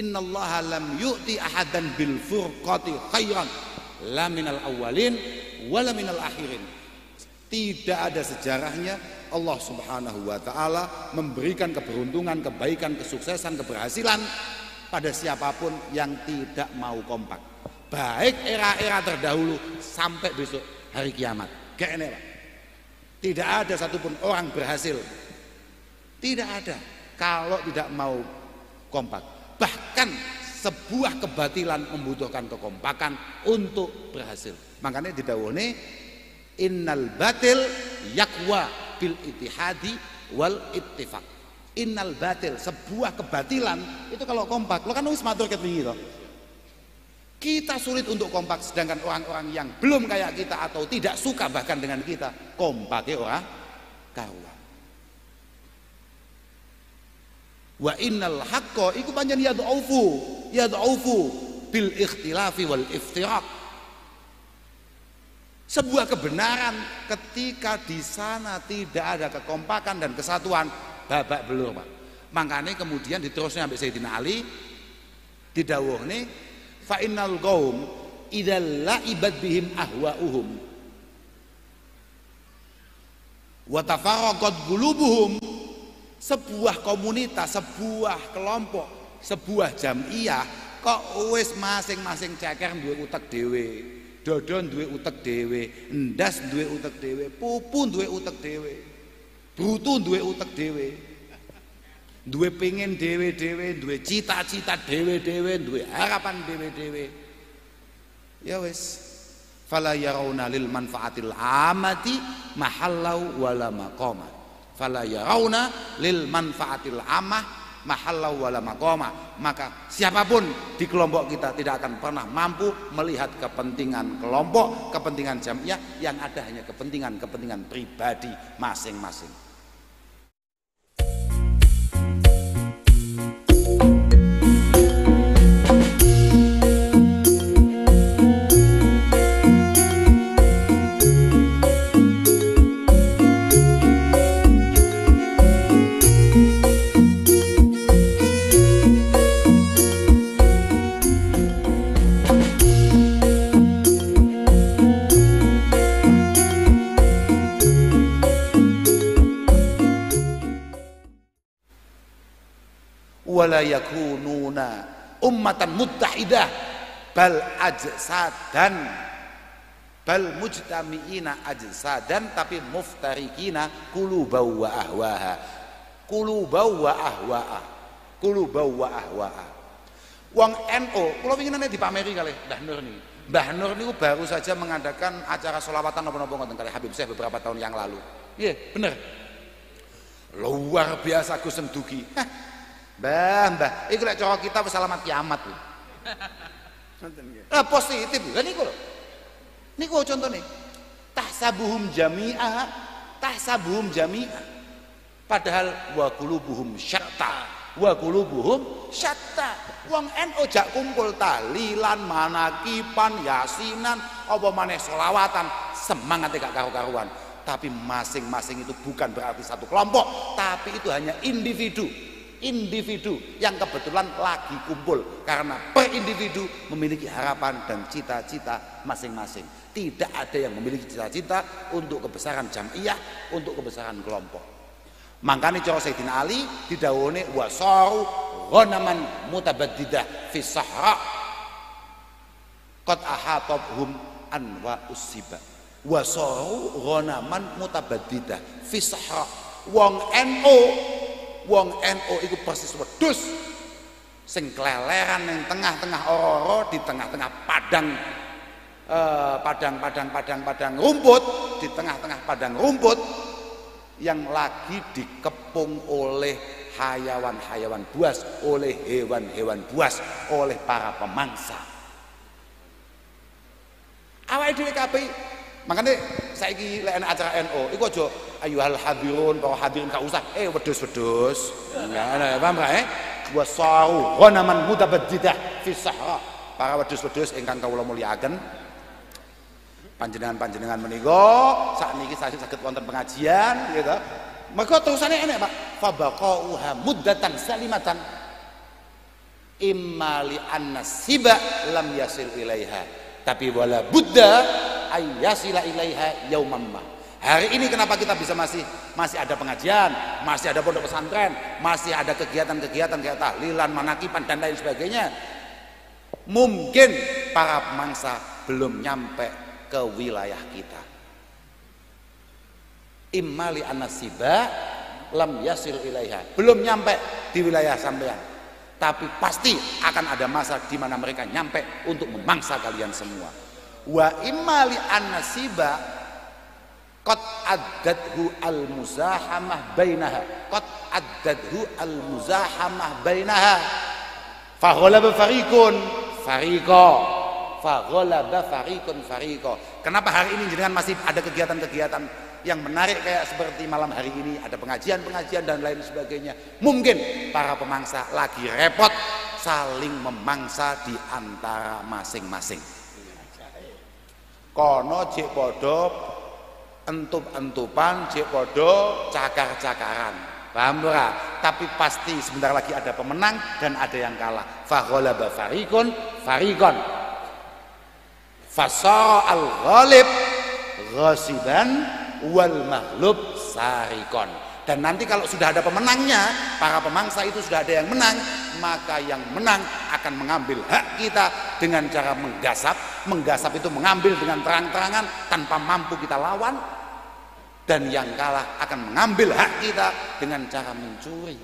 innallaha lam yu'ti ahadan bil furqati khairan la minal awwalin wala minal akhirin. Tidak ada sejarahnya Allah Subhanahu wa ta'ala memberikan keberuntungan, kebaikan, kesuksesan, keberhasilan pada siapapun yang tidak mau kompak. Baik era-era terdahulu sampai besok hari kiamat. Gak enak, Pak. Tidak ada satupun orang berhasil. Tidak ada kalau tidak mau kompak. Bahkan sebuah kebatilan membutuhkan kekompakan untuk berhasil. Makanya didhawuhne innal batil yakwa bil ittihadi wal ittifaq. Innal batil, sebuah kebatilan itu kalau kompak, lo kan wis matur ket wingi to. Kita sulit untuk kompak, sedangkan orang-orang yang belum kayak kita atau tidak suka bahkan dengan kita, kompake ora karuan. Wa innal haqqa iku pancen yad'ufu bil ikhtilafi wal iftiraq. Sebuah kebenaran ketika di sana tidak ada kekompakan dan kesatuan, babak belur, Pak. Makanya kemudian diterusnya sampai Sayyidina Ali didawuhne fa innal qaum idza la'ibat bihim ahwa'uhum wa tafarraqat qulubuhum. Sebuah komunitas, sebuah kelompok, sebuah jamiah kok wis masing-masing ceker duwe utek dhewe, dodon duwe utek dhewe, ndas duwe utek dhewe, pupu duwe utek dhewe, brutu duwe utek dhewe, duwe pengen dhewe-dhewe, duwe cita-cita dhewe-dhewe, duwe harapan dhewe-dhewe. Ya wis, fala yarawna lil manfaatil amati mahallau wala maqama. Fala yarawna lil manfaatil amah mahallau wala maqama. Maka siapapun di kelompok kita tidak akan pernah mampu melihat kepentingan kelompok, kepentingan jamiah, yang ada hanya kepentingan pribadi masing-masing. Wala yakununa ummatan muttahidah bal ajsadan bal mujtami'ina ajsadan tapi muftarikina qulubau wa ahwaha qulubau wa ahwa'a qulubau wa ahwa'a. Wong NU kula winginane dipameri kalih Mbah Nur niki. Mbah Nur niku baru saja mengadakan acara sholawatan napa-napa ngoten kalih Habib Syekh beberapa tahun yang lalu. Iya, bener. Luar biasa Gus Dugi. Mbah, iku lek cara kita wis alamat kiamat lho. Positif lho niku lho. Niku contone. Tahsabuhum jami'a, tahsabuhum jami'a. Padahal wa qulubuhum syatta, wa qulubuhum syatta. Wong NU jak kumpul tahlilan, manakipan, yasinan, apa maneh selawatan, semangate gak karu-karuan. Tapi masing-masing itu bukan berarti satu kelompok, tapi itu hanya individu yang kebetulan lagi kumpul karena per individu memiliki harapan dan cita-cita masing-masing. Tidak ada yang memiliki cita-cita untuk kebesaran jamiah, untuk kebesaran kelompok. Makanya cara Sayyidina Ali didawuhne wasaru ghanaman mutabaddidah fi sahra qad ahatabhum anwa usiba. Wasaru ghanaman mutabaddidah fi sahra. Wong NU itu persis wedhus sing kleleran ning tengah-tengah ora-ora, di tengah-tengah padang rumput, di tengah-tengah padang rumput yang lagi dikepung oleh hayawan-hayawan buas, oleh hewan-hewan buas, oleh para pemangsa. Awake dhewe kabeh makanya saiki lek ana acara NU iku aja ayyuhal hadirun para hadirin gak usah wedhus-wedhus. Ya paham gak wasaru ghanaman mutabaddidah fi sahra. Para wedhus-wedhus ingkang kawula mulyakaken, panjenengan-panjenengan menika sakniki saged wonten pengajian gitu. Maka terusane enek Pak, fabaqauha muddatan salimatan imma li annasiba lam yasil ilaiha. Tapi wala buddha ayyasila ilaiha yaumamma. Hari ini kenapa kita bisa masih ada pengajian, masih ada pondok pesantren, masih ada kegiatan-kegiatan kayak tahlilan, manakipan dan lain sebagainya. Mungkin para pemangsa belum nyampe ke wilayah kita. Imali anasiba lam yasil ilaiha. Belum nyampe di wilayah sampean. Tapi pasti akan ada masa di mana mereka nyampe untuk memangsa kalian semua. Wa imali anasiba qad addadhu al-muzahamah bainaha. Qad addadhu al-muzahamah bainaha. Fa ghalaba fariqun fariqa. Fa ghalaba fariqun fariqa. Kenapa hari ini jenengan masih ada kegiatan-kegiatan yang menarik kayak seperti malam hari ini, ada pengajian-pengajian dan lain sebagainya? Mungkin para pemangsa lagi repot saling memangsa di antara masing-masing. Kono cek podo entup-entupan, cek podo cakar-cakaran. Paham ora? Tapi pasti sebentar lagi ada pemenang dan ada yang kalah. Fa ghalaba fariqun fariqan. Fasara al-ghalib ghasiban wal maghlub sarikon. Dan nanti kalau sudah ada pemenangnya, para pemangsa itu sudah ada yang menang, maka yang menang akan mengambil hak kita dengan cara menggasap. Menggasap itu mengambil dengan terang-terangan tanpa mampu kita lawan. Dan yang kalah akan mengambil hak kita dengan cara mencuri.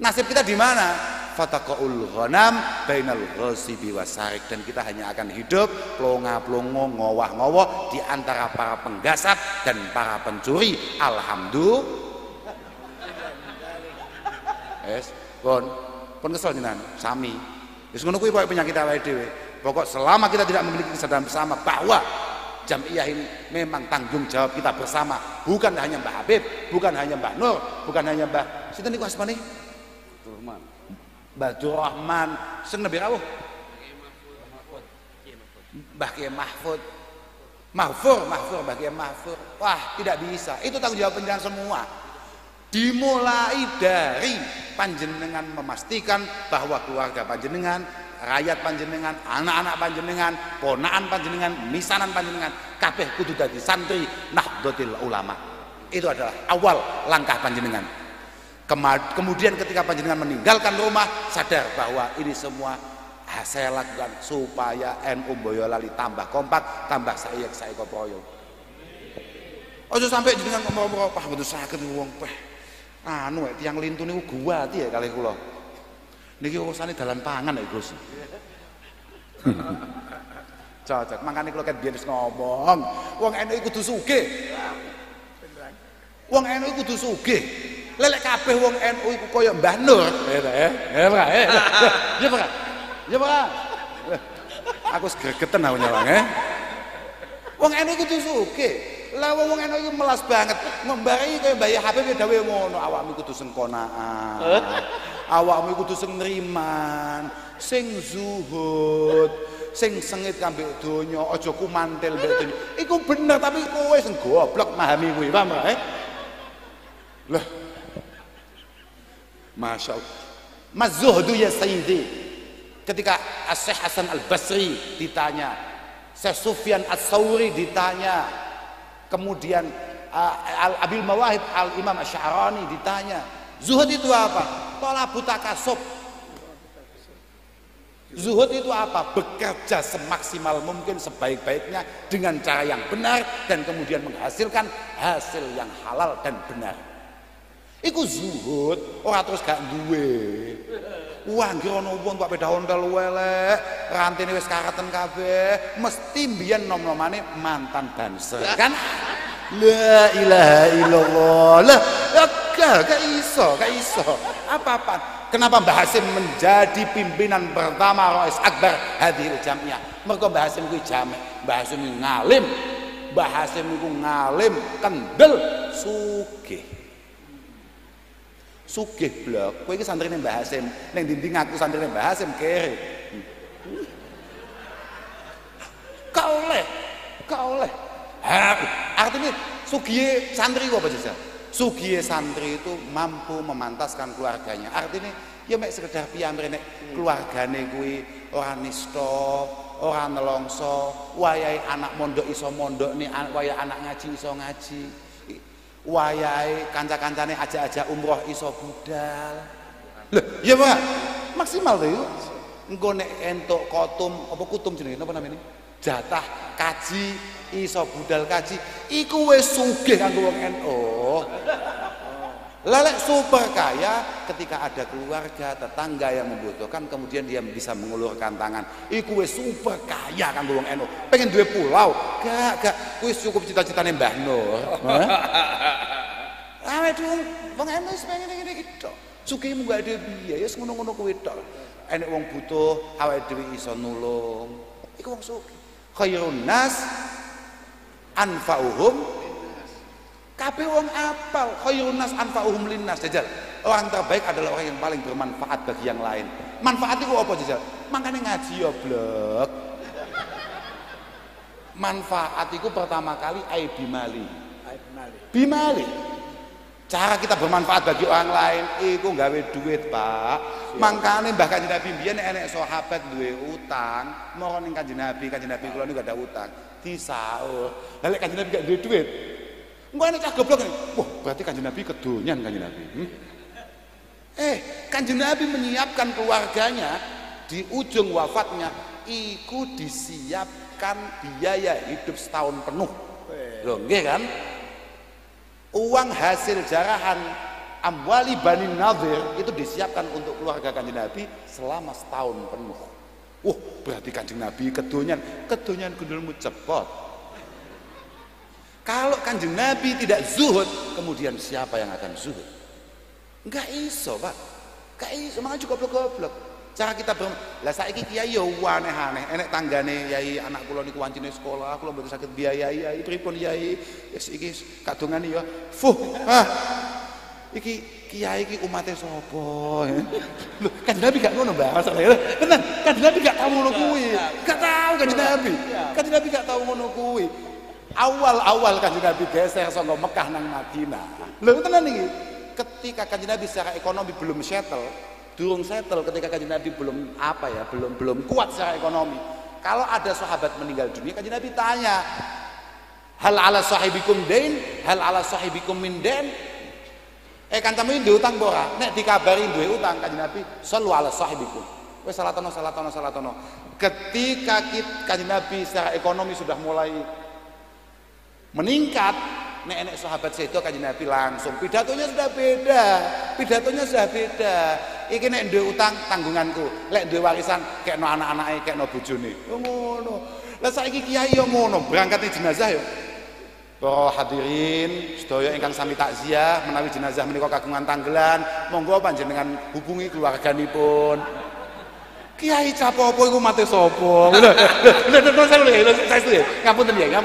Nasib kita di mana? Fataqaul ghanam bainal ghasibi wasarik, dan kita hanya akan hidup plonga-plongo ngowah-ngowoh di antara para penggasap dan para pencuri. Alhamdulillah. Pun kesel jenengan sami. Wis ngono kuwi koyo penyakit awake dhewe. Pokok selama kita tidak memiliki kesadaran bersama bahwa Jamiah ini memang tanggung jawab kita bersama, bukan hanya Mbah Habib, bukan hanya Mbah Nur, bukan hanya Mbah sinten niku asmane? Mbah Rahman, sing nabi rawuh. Mbah Kiai Mahfud. Mahfur, Mbah Kiai Mahfur. Wah, tidak bisa. Itu tanggung jawab panjenengan semua. Dimulai dari panjenengan memastikan bahwa keluarga panjenengan, rakyat panjenengan, anak-anak panjenengan, ponakan panjenengan, misanan panjenengan, kabeh kudu dadi santri Nahdlatul Ulama. Itu adalah awal langkah panjenengan. Kemudian ketika panjenengan meninggalkan rumah, sadar bahwa ini semua saya lakukan supaya NU Boyolali tambah kompak, tambah saiko proyo. Ojo sampai jenengan ngomong-ngomong, "Pah, betul sakit wong peh." Anu tiyang lintu niku guwati ya kalih kula. Niki urusane dalan pangan ya, Gus. Cocok. Makane kula ket biyen wis ngomong, wong NU kudu sugih. Wong NU kudu sugih. Lelek kabeh wong NU iku kaya Mbah Nur. Ya, Pak. Ya, Pak. Ya, Pak. Aku segregeten aku nyawang, Wong NU kudu sugih. Lah wong NU iki melas banget. Ngembari kaya Mbah Habib dawuh ngono, awakmu kudu sengkonaan. Awakmu kudu sing nriman, sing zuhud, sing sengit kambek donya, aja kumantil mbek donya. Iku bener, tapi kowe sing goblok memahami kuwi, paham ora? Lah. Masyaallah. Mazuhdu ya sayyidi. Ketika Syekh Hasan Al-Basri ditanya, Syekh Sufyan Ats-Tsauri ditanya, kemudian Abil Mawahib Al-Imam Asy'arani ditanya, zuhud itu apa? Tolabut takasub. Zuhud itu apa? Bekerja semaksimal mungkin, sebaik-baiknya dengan cara yang benar dan kemudian menghasilkan hasil yang halal dan benar. Iku zuhud, ora terus gak duwe. Wah, ngira ono wong kok beda ondel welek, rantene wis kareten kabeh, mesti mbiyen nom-nomane mantan banser, kan? La ilaha illallah. Lah, gak iso. Apa-apa? Kenapa Mbah Hasim menjadi pimpinan pertama Rais Akbar Hadhil Jamiah? Mergo Mbah Hasim kuwi jamek, Mbah Hasim ngalim. Mbah Hasim iku ngalim, kendel, sugih. Sugih blok. Kowe iki santrine Mbah Hasim, ning dinding aku santrine Mbah Hasim kere. Kau oleh. Artinya sugih santri apa jajal? Sugih santri itu mampu memantaskan keluarganya. Artinya ya mek sekedar piyamre nek keluargane kuwi ora nista, ora nelongso, wayahe anak mondok iso mondok nih, wayahe anak ngaji iso ngaji. Wayahe kanca-kancane ajak-ajak umroh iso budal. Lho, iya Pak. Maksimal to iku. Engko nek entuk kutum jenenge napa namanya? Jatah kaji iso budal kaji, iku wis sugih kanggo wong NU. Lelek super kaya ketika ada keluarga, tetangga yang membutuhkan, kemudian dia bisa mengulurkan tangan. Iku wis super kaya kanggo wong NU. Pengen duwe pulau, gak. Wis cukup cita-citane Mbah Nur. Awake dhewe wong NU wis pengen ngene iki tok. Sugihmu gak ada biaya, wis ngono-ngono kuwi tok. Enek wong butuh, awake dhewe iso nulung. Iku wong sugih. Khairun nas anfa'uhum, kabeh wong apal. Khairun nas anfa'uhum linnas. Jajal, orang terbaik adalah orang yang paling bermanfaat bagi yang lain. Manfaat itu apa jajal? Makanya ngaji ya blok. Manfaat itu pertama kali bimali. Cara kita bermanfaat bagi orang lain iku gawe duit, Pak. Mangkane Mbah Kanjeng Nabi biyen enek sahabat duwe utang, moro ning Kanjeng Nabi kula niku gak ada utang, disaur. Lah lek Kanjeng Nabi gak duwe duit, engko enek cah goblok ngene. Wah, berarti Kanjeng Nabi kedonyan Kanjeng Nabi. Kanjeng Nabi menyiapkan keluarganya di ujung wafatnya iku disiapkan biaya hidup setahun penuh. Loh, nggih kan? Uang hasil jarahan amwali Bani Nadir itu disiapkan untuk keluarga Kanjeng Nabi selama setahun penuh. Berarti Kanjeng Nabi kedonyan gundulmu cepot. Kalau Kanjeng Nabi tidak zuhud, kemudian siapa yang akan zuhud? Enggak iso, Pak. Enggak iso, makanya juga goblok. Cara kita lah saiki kiai yo aneh-aneh, enek tanggane yai anak kula niku wancine sekolah, kula mboten saged biayai yai, pripun yai? Wis iki kadungane yo. Iki kiai iki umate sapa? Lho, Kanjeng Nabi gak ngono, Mbak. Masalahnya tenan, Kanjeng Nabi gak tahu ngono kuwi. Gak tahu Kanjeng Nabi. Kanjeng Nabi gak tahu ngono kuwi. Awal-awal Kanjeng Nabi geser saka Mekah nang Madinah. Lho tenan iki. Ketika Kanjeng Nabi secara ekonomi belum durung settle ketika Kanjeng Nabi belum kuat secara ekonomi. Kalau ada sahabat meninggal dunia, Kanjeng Nabi tanya, hal ala sahibikum dain, hal ala sahibikum min dain. Kancamu duwe utang ora? Nek dikabari duwe utang, Kanjeng Nabi sallu ala sahibikum. Wis salatono. Ketika Kanjeng Nabi secara ekonomi sudah mulai meningkat, nek sahabat sedo Kanjeng Nabi langsung pidatonya sudah beda. Iki nek duwe utang tanggunganku, lek duwe warisan kekno anak-anake, kekno bojone. Ngono. Lah saiki kiai yo ngono, berangkatnya jenazah yo. Para hadirin sedaya ingkang sami takziah menawi jenazah menika kagungan tanggelan, monggo panjenengan hubungi keluarganipun. Kiai capo apa iku mate sapa? Lho, saya ngapunten ya.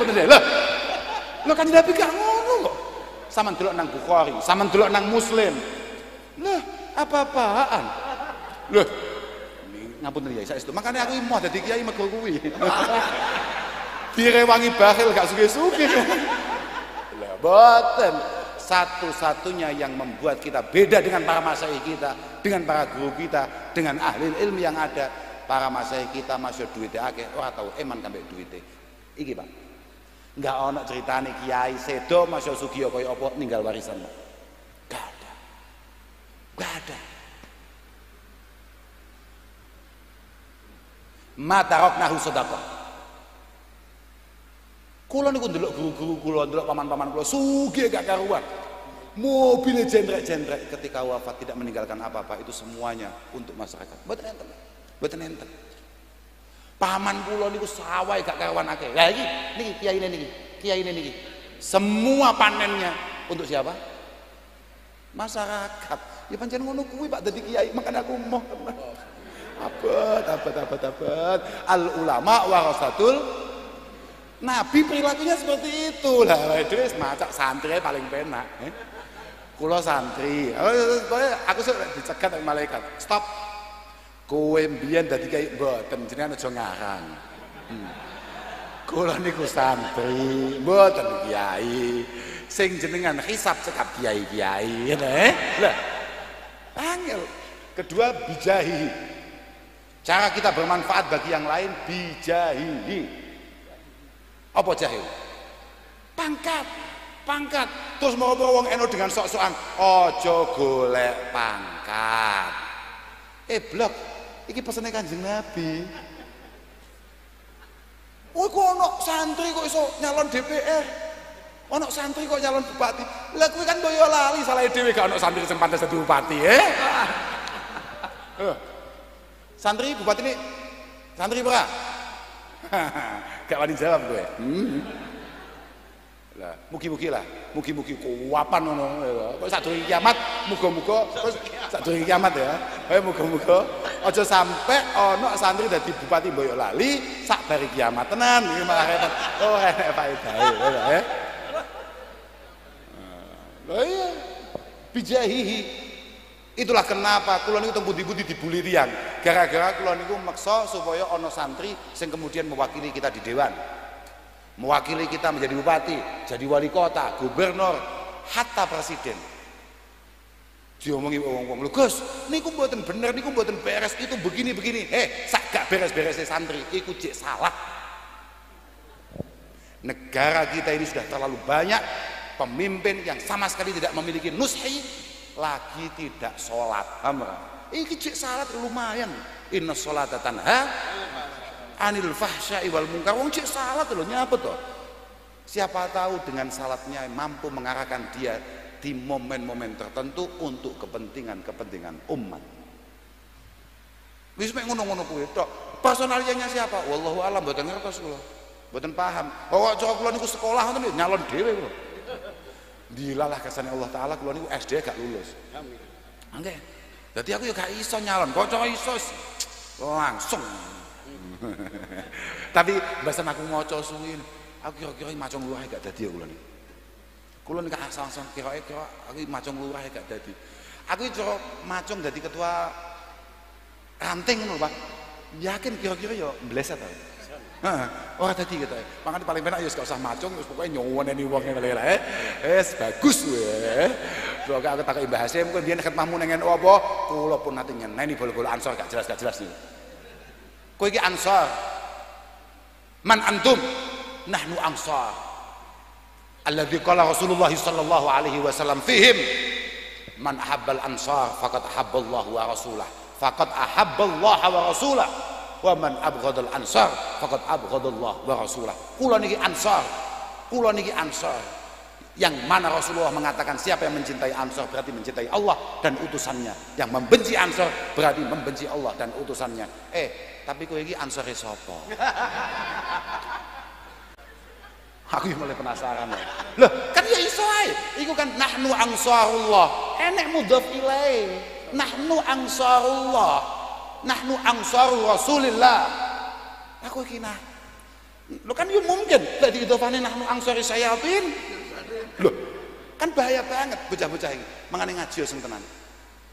Lho Kanjeng Nabi gak ngono kok. Sampeyan delok nang Bukhari, sampeyan delok nang Muslim. Lah, apa-apaan? Loh, ngapunten ya, saestu. Makane aku emoh dadi kiai mergo kuwi. Direwangi bakhil gak sugih-sugih. Lah, boten. Satu-satunya yang membuat kita beda dengan para masyayikh kita, dengan para guru kita, dengan ahli ilmu yang ada, para masyayikh kita masih duwite akeh, ora tau eman kambek duwite. Iki, Pak. Enggak ana ceritane kiai sedo masya sugih kaya apa ninggal warisan. Gak ada. Mata roknahu sedekah. Kula niku ndelok guru-guru kula, ndelok paman-paman kula sugih gak karuan. Mobilnya jendrek-jendrek ketika wafat tidak meninggalkan apa-apa, itu semuanya untuk masyarakat. Mboten enten. Paman kula niku sawah gak karuan akeh. Lah iki niki kiyaine niki. Semua panennya untuk siapa? Masyarakat. Ya pancen ngono kuwi Pak dadi kiai, makane aku moh tenan. Abad. Al ulama warasatul Nabi, perilakunya seperti itu. Lah wis macak santri paling penak. Kula santri. Aku sudah dicegat oleh malaikat. Stop. Kowe mbiyen dadi kiai mboten, jenengan aja ngarang. Kula niku santri, mboten kiai. Sing jenengan hisab cekap kiai-kiai. Lah. Angel. Kedua, bijahi. Cara kita bermanfaat bagi yang lain bijahi. Apa jahi? Pangkat. Terus mau wong eno dengan sok-sokan, ojo golek pangkat. Blok. Iki pesene Kanjeng Nabi. Kok ono santri kok iso nyalon DPR? Ono santri kok nyalon bupati? Lah kuwi kan Boyolali, salahe dhewe gak ono santri sing pantes dadi bupati, Santri bupati ini santri ora? Gak wani jawab kowe. Lah, mugi-mugi kuwapan ngono. Kok sadurunge kiamat, muga-muga terus sadurunge kiamat ya. Muga-muga aja sampe ana santri dadi bupati Boyolali sak bari kiamat tenan iki malah repot. Oh, enek faedahe ya. Lah iya. Bijahihi. Itulah kenapa kula niku teng pundi-pundi dibuli tiyang. Gara-gara kula niku maksa supaya ana santri sing kemudian mewakili kita di dewan. Mewakili kita menjadi bupati, jadi wali kota, gubernur, hatta presiden. Diomongi wong-wong, lho Gus, niku mboten bener, niku mboten beres, itu begini-begini. Sak gak beres-beres santri, iku jek salah. Negara kita ini sudah terlalu banyak pemimpin yang sama sekali tidak memiliki nushi, lagi tidak sholat. Iki jek salat lumayan. Inna sholata tanha anil fahsya'i wal munkar. Wong jek salat lho nyapa to? Siapa tahu dengan salatnya mampu mengarahkan dia di momen-momen tertentu untuk kepentingan umat. Wis mek ngono-ngono kuwi tok. Personalianya siapa? Wallahu alam, mboten ngertos kula. Mboten paham. Kok cara kula niku sekolah ngoten nyalon dhewe kula. Dilalah kersane Allah taala kula niku SD gak lulus. Amin. Nggih. Dadi aku ya gak iso nyalon, kocok iso langsung. Tapi bahasan aku maca suwi, aku kira-kira macung lurah gak dadi ya kula niku. Kula nek asal-asal kira-kira aku macung lurah gak dadi. Aku cara macung dadi ketua ranting ngono, Pak. Yakin kira-kira ya mbleset ta. Heeh, ora dadi gitu. Makane paling penak ya gak usah macung, wis pokoke nyuwuneni wong ngene lha. Wis bagus kowe. Pokoke aku takoki Mbah Hasim kowe biyen khidmahmu ning NU apa? Kula pun nate nyeneni bolo-bolo ansor gak jelas nih. Kowe iki ansor. Man antum? Nahnu ansar. Alladzi qala Rasulullah sallallahu alaihi wasallam fihim man ahabbal ansar faqad ahabballahu wa rasulah faqad ahabballaha wa rasulah wa man abghadal ansar faqad abghadallahu wa rasulah. Kula niki ansar. Kula niki ansar. Yang mana Rasulullah mengatakan siapa yang mencintai ansar berarti mencintai Allah dan utusannya. Yang membenci ansar berarti membenci Allah dan utusannya. Tapi kowe iki ansare sapa? Aku mulai penasaran. Loh, kan ya iso ae. Iku kan nahnu ansarullah. Enek mudhaf ilaih. Nahnu ansarullah. Nahnu ansarul Rasulillah. Aku iki nah. Loh kan yo mungkin lek diidhofane nahnu ansari sayatin. Loh, kan bahaya banget bocah-bocah iki. Mangane ngaji sing tenan.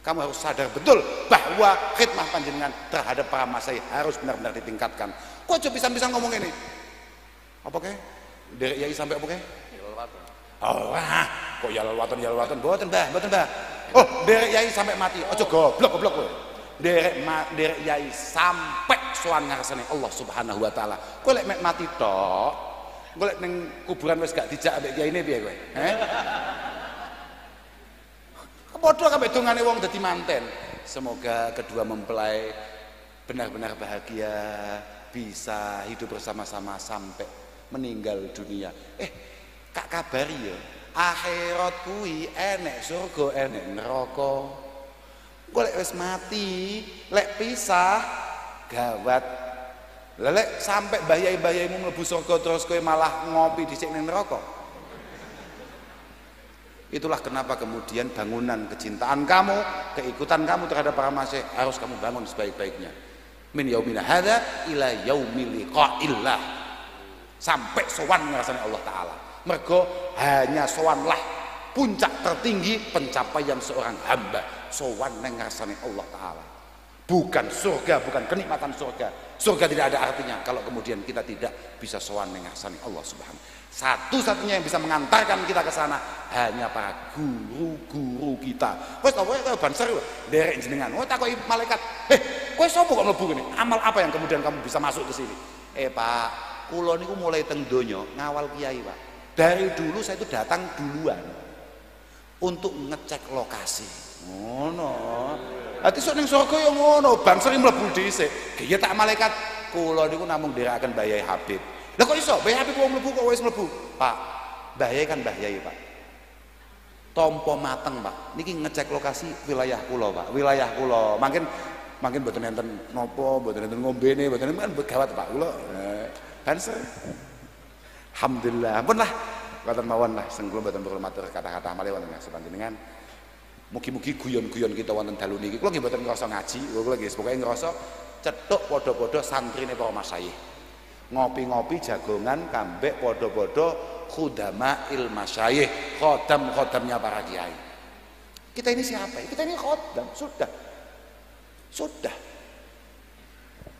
Kamu harus sadar betul bahwa khidmah panjenengan terhadap para masyayikh harus benar-benar ditingkatkan. Kok aja pisan-pisan ngomong ini? Apa kek? Derek yai sampai apa kek? Kok ya lelwatan mboten Mbah. Oh, derek yai sampai mati. Aja goblok kowe. Derek yai sampai sowan ngarsane Allah Subhanahu wa taala. Kowe lek mek mati tok, kowe lek ning kuburan wis gak dijak ambek kiyaine piye kowe? Padha kabeh dongane wong dadi manten. Semoga kedua mempelai benar-benar bahagia, bisa hidup bersama-sama sampai meninggal dunia. Kak kabari ya, akhirat kuwi enek surga enek neraka. Golek wis mati, lek pisah gawat. Lek sampai bayai-bayaimu mlebu surga terus kowe malah ngopi dhisik ning neraka. Itulah kenapa kemudian bangunan kecintaan kamu, keikutan kamu terhadap para masyayikh harus kamu bangun sebaik-baiknya. Min yaumina hadza ila yaumil liqa'illah. Sampai sowan ngrasane Allah taala. Mergo hanya sowanlah puncak tertinggi pencapaian seorang hamba, sowan nang ngrasane Allah taala. Bukan surga, bukan kenikmatan surga. Surga tidak ada artinya kalau kemudian kita tidak bisa sowan nang ngrasane Allah Subhanahu. Satu-satunya yang bisa mengantarkan kita ke sana hanya para guru-guru kita. Wes kowe banser derek jenengan. Takoki malaikat, kowe sapa kok mlebu kene? Amal apa yang kemudian kamu bisa masuk ke sini? Pak, kula niku mulai teng donya ngawal kiai, Pak. Dari dulu saya itu datang duluan untuk ngecek lokasi. Ngono. Ati sok ning surga ya ngono, banser mlebu dhisik. Kiye tak malaikat, kula niku namung nderekaken Mbah Yai Habib. Lah kok iso? Mbah Habib wong mlebu kok wis mlebu. Pak, Mbah Yai kan Mbah Yai, Pak. Tompo mateng, Pak. Niki ngecek lokasi wilayah kula, Pak. Wilayah kula. Mungkin mboten enten napa, mboten enten ngombene, mboten enten kan begawat, Pak. Kula banser. Alhamdulillah. Ampun lah. Ngoten mawon lah sing kula mboten perlu matur kata-kata malih wonten sapanjenengan. Mugi-mugi guyon-guyon kita wonten dalu niki. Kula nggih mboten ngrasa ngaji, kula nggih pokoke ngrasa cetuk padha-padha santrine para masyayikh. Ngopi-ngopi jagongan kambek padha-padha khudama'il masyayikh, khodam-khodamnya para kiai. Kita ini siapa? Kita ini khodam, sudah.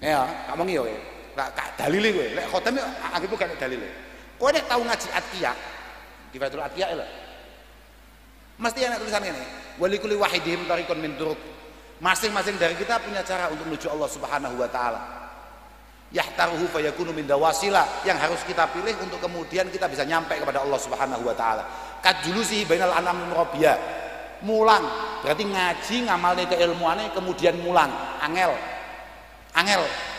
Ya, kamu ngiyo kowe. Kak dalile kowe. Lek khodam yo anggapmu gak dalile. Kowe nek tau ngaji Atqiyah, di Fathul Atqiyah lho. Mesti ana tulisan ngene. Walikuli wahidihim tariqun min turuq. Masing-masing dari kita punya cara untuk menuju Allah Subhanahu wa taala. Yahtaruhu fayakunu min dawasila, yang harus kita pilih untuk kemudian kita bisa nyampe kepada Allah Subhanahu wa taala. Kajulusihi bainal anam murabiya. Mulang, berarti ngaji ngamalne keilmuane kemudian mulang. Angel.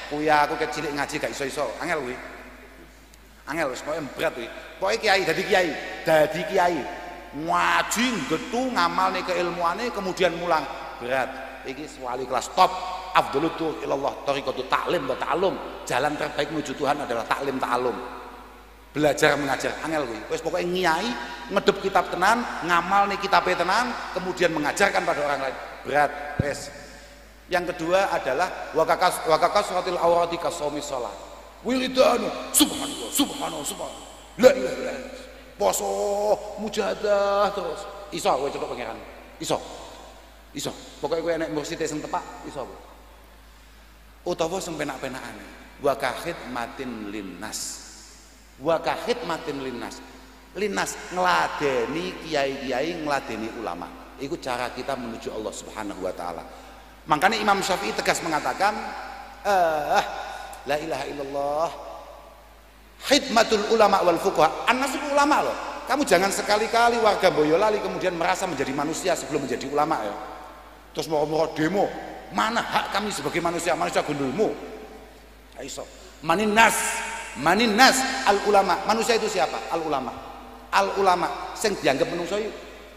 Kuya aku kecilik ngaji gak iso-iso. Angel kuwi. Angel wis pokoke berat kuwi. Pokoke kiai dadi kiai. Ngaji getu ngamalne keilmuane kemudian mulang. Berat. Iki wali kelas top. Afdhalutu ilallah tariqatu ta'lim wa ta'allum. Jalan terbaik menuju Tuhan adalah taklim ta'allum. Belajar mengajar. Angel kuwi. Wis pokoke nyai ngedep kitab tenan, ngamalne kitabe tenan, kemudian mengajarkan pada orang lain. Berat. Wis. Yang kedua adalah wakakas suratil awrati kasomi sholat. Wiridanu subhanallah. La ilaha illallah. Poso, mujahadah terus. Iso kowe cetok pangeran. Iso. Pokoke kowe enek mursite sing tepak, iso. Utawa sing penak-penakane. Wa khidmatin linnas. Linnas ngladeni kiai-kiai, ngladeni ulama. Iku cara kita menuju Allah Subhanahu wa taala. Makanya Imam Syafi'i tegas mengatakan la ilaha illallah khidmatul ulama wal fuqaha. Anas itu ulama loh. Kamu jangan sekali-kali warga Boyolali kemudian merasa menjadi manusia sebelum menjadi ulama ya. Terus mau demo, mana hak kami sebagai manusia gundulmu. Aiso. Manin nas al ulama. Manusia itu siapa? Al ulama sing dianggap manusia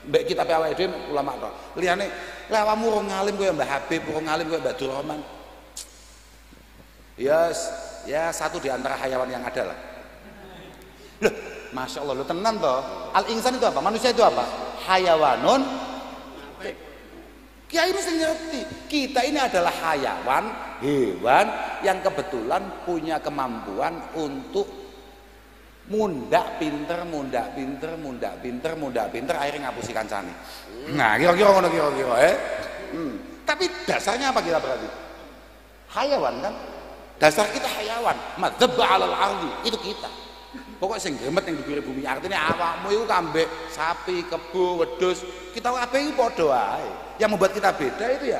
mbek kita awake dhewe ulama to. Liyane lawamu ora ngalim kowe Mbah Habib, ora ngalim kowe Mbah Durrahman. Ya satu di antara hayawan yang ada lah. Loh, Masya Allah, lo tenan toh. Al-insan itu apa? Manusia itu apa? Hayawanun. Kiai mesti ngerti. Kita ini adalah hewan yang kebetulan punya kemampuan untuk mundak pinter, akhirnya ngapusi kancane. Nah, kira-kira ngono kira-kira Tapi dasarnya apa kita berarti? Hayawan kan? Dasar kita hayawan. Madzabba 'alal ardi, itu kita. Pokoknya sing gremet yang di bumi, artinya awakmu itu kambek, sapi, kebo, wedhus, kita kabeh iki padha wae. Yang membuat kita beda itu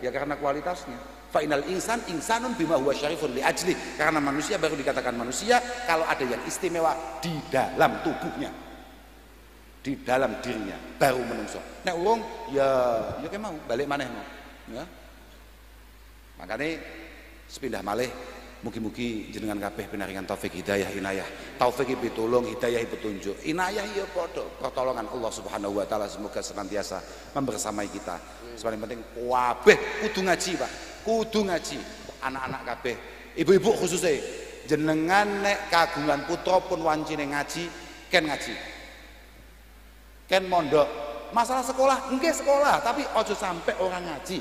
ya karena kualitasnya. Fa'inal insanun bima huwa syarifun li ajli. Karena manusia baru dikatakan manusia kalau ada yang istimewa di dalam tubuhnya, di dalam dirinya, baru menungso. Nek wong ya kayak mau balik maneh mau. Ya. Makanya sepindah malih mugi-mugi jenengan kabeh pinaringan taufik hidayah inayah. Taufik pitulung, hidayah petunjuk. Inayah ya padha pertolongan Allah Subhanahu wa taala semoga senantiasa membersamai kita. Paling penting kabeh kudu ngaji, Pak. Kudu ngaji. Anak-anak kabeh, ibu-ibu khususnya jenengan nek kagungan putra pun wancine ngaji, ken ngaji. Ken mondok. Masalah sekolah, nggih sekolah, tapi ojo sampai orang ngaji.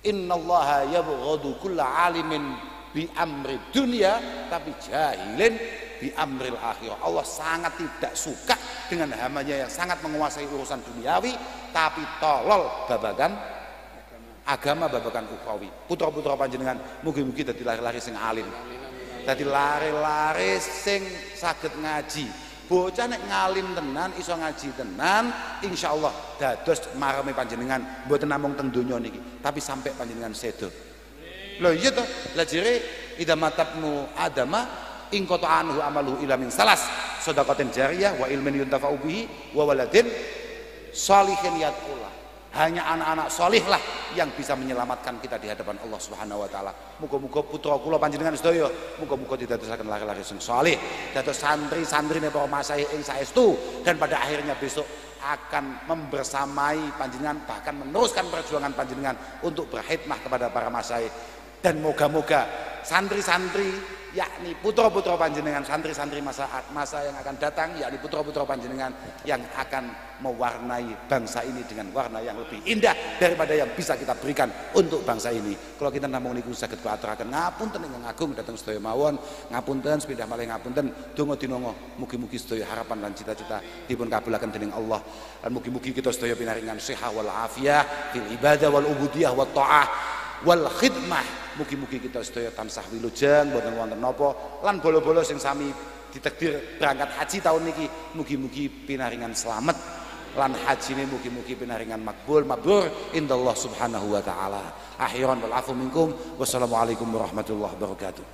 Innallaha yabghadu kulla alimin bi amri dunya tapi jahilin bi amril akhirah. Allah sangat tidak suka dengan hambanya yang sangat menguasai urusan duniawi tapi tolol babagan agama, babagan ukhrawi. Putra-putra panjenengan mugi-mugi dadi lari-lari sing alim. Dadi lari-lari sing saged ngaji. Bocah nek ngalim tenan, iso ngaji tenan, insyaallah dados marame panjenengan mboten namung teng donya niki, tapi sampai panjenengan sedo. Lho iya to, la jere idza matabnu adama in qata anhu amaluhu ila min salas, shadaqatin jariyah wa ilmin yuntafa'u bihi wa waladin shalihin yad'ullah. Hanya anak-anak solih lah yang bisa menyelamatkan kita di hadapan Allah Subhanahu wa taala. Muga-muga putra kula panjenengan sedaya muga-muga didadosaken lari-lari sing solih, dados santri-santrine para masyayikh ing saestu dan pada akhirnya besok akan membersamai panjenengan bahkan meneruskan perjuangan panjenengan untuk berkhidmah kepada para masyayikh. Dan moga-moga santri-santri yakni putra-putra panjenengan, santri-santri masa yang akan datang yakni putra-putra panjenengan yang akan mewarnai bangsa ini dengan warna yang lebih indah daripada yang bisa kita berikan untuk bangsa ini. Kalau kita namung niku saged kuaturaken ngapunten ingkang agung dhateng sedaya mawon, ngapunten sepindah malih ngapunten, donga dinonga mugi-mugi sedaya harapan lan cita-cita dipun kabulaken dening Allah. Lan mugi-mugi kita sedaya pinaringan sehat wal afiyah fil ibadah wal ubudiyah wat taah wal khidmah. Mugi-mugi kita sedaya tansah wilujeng boten wonten napa lan bolo-bolo sing sami ditakdir berangkat haji tahun niki mugi-mugi pinaringan selamat lan hajine mugi-mugi pinaringan makbul mabrur indallah subhanahu wa ta'ala. Akhiran wal afu minkum. Wassalamualaikum warahmatullahi wabarakatuh.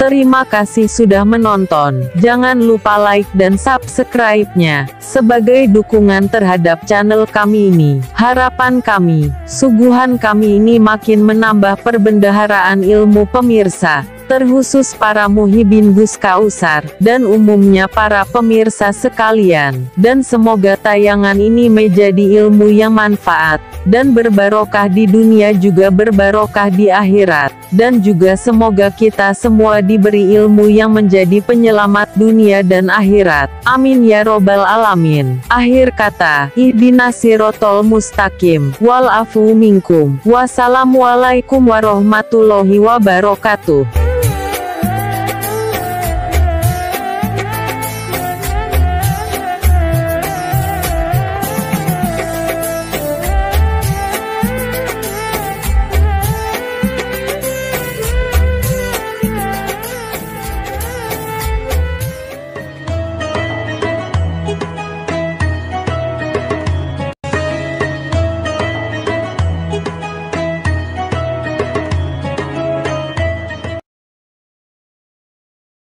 Terima kasih sudah menonton. Jangan lupa like dan subscribe-nya sebagai dukungan terhadap channel kami ini. Harapan kami, suguhan kami ini makin menambah perbendaharaan ilmu pemirsa, terkhusus para muhibin Gus Kausar, dan umumnya para pemirsa sekalian. Dan semoga tayangan ini menjadi ilmu yang manfaat, dan berbarokah di dunia juga berbarokah di akhirat. Dan juga semoga kita semua diberi ilmu yang menjadi penyelamat dunia dan akhirat. Amin ya robbal alamin. Akhir kata, ihdinas sirotol mustaqim, wal afu minkum. Wassalamualaikum warahmatullahi wabarakatuh.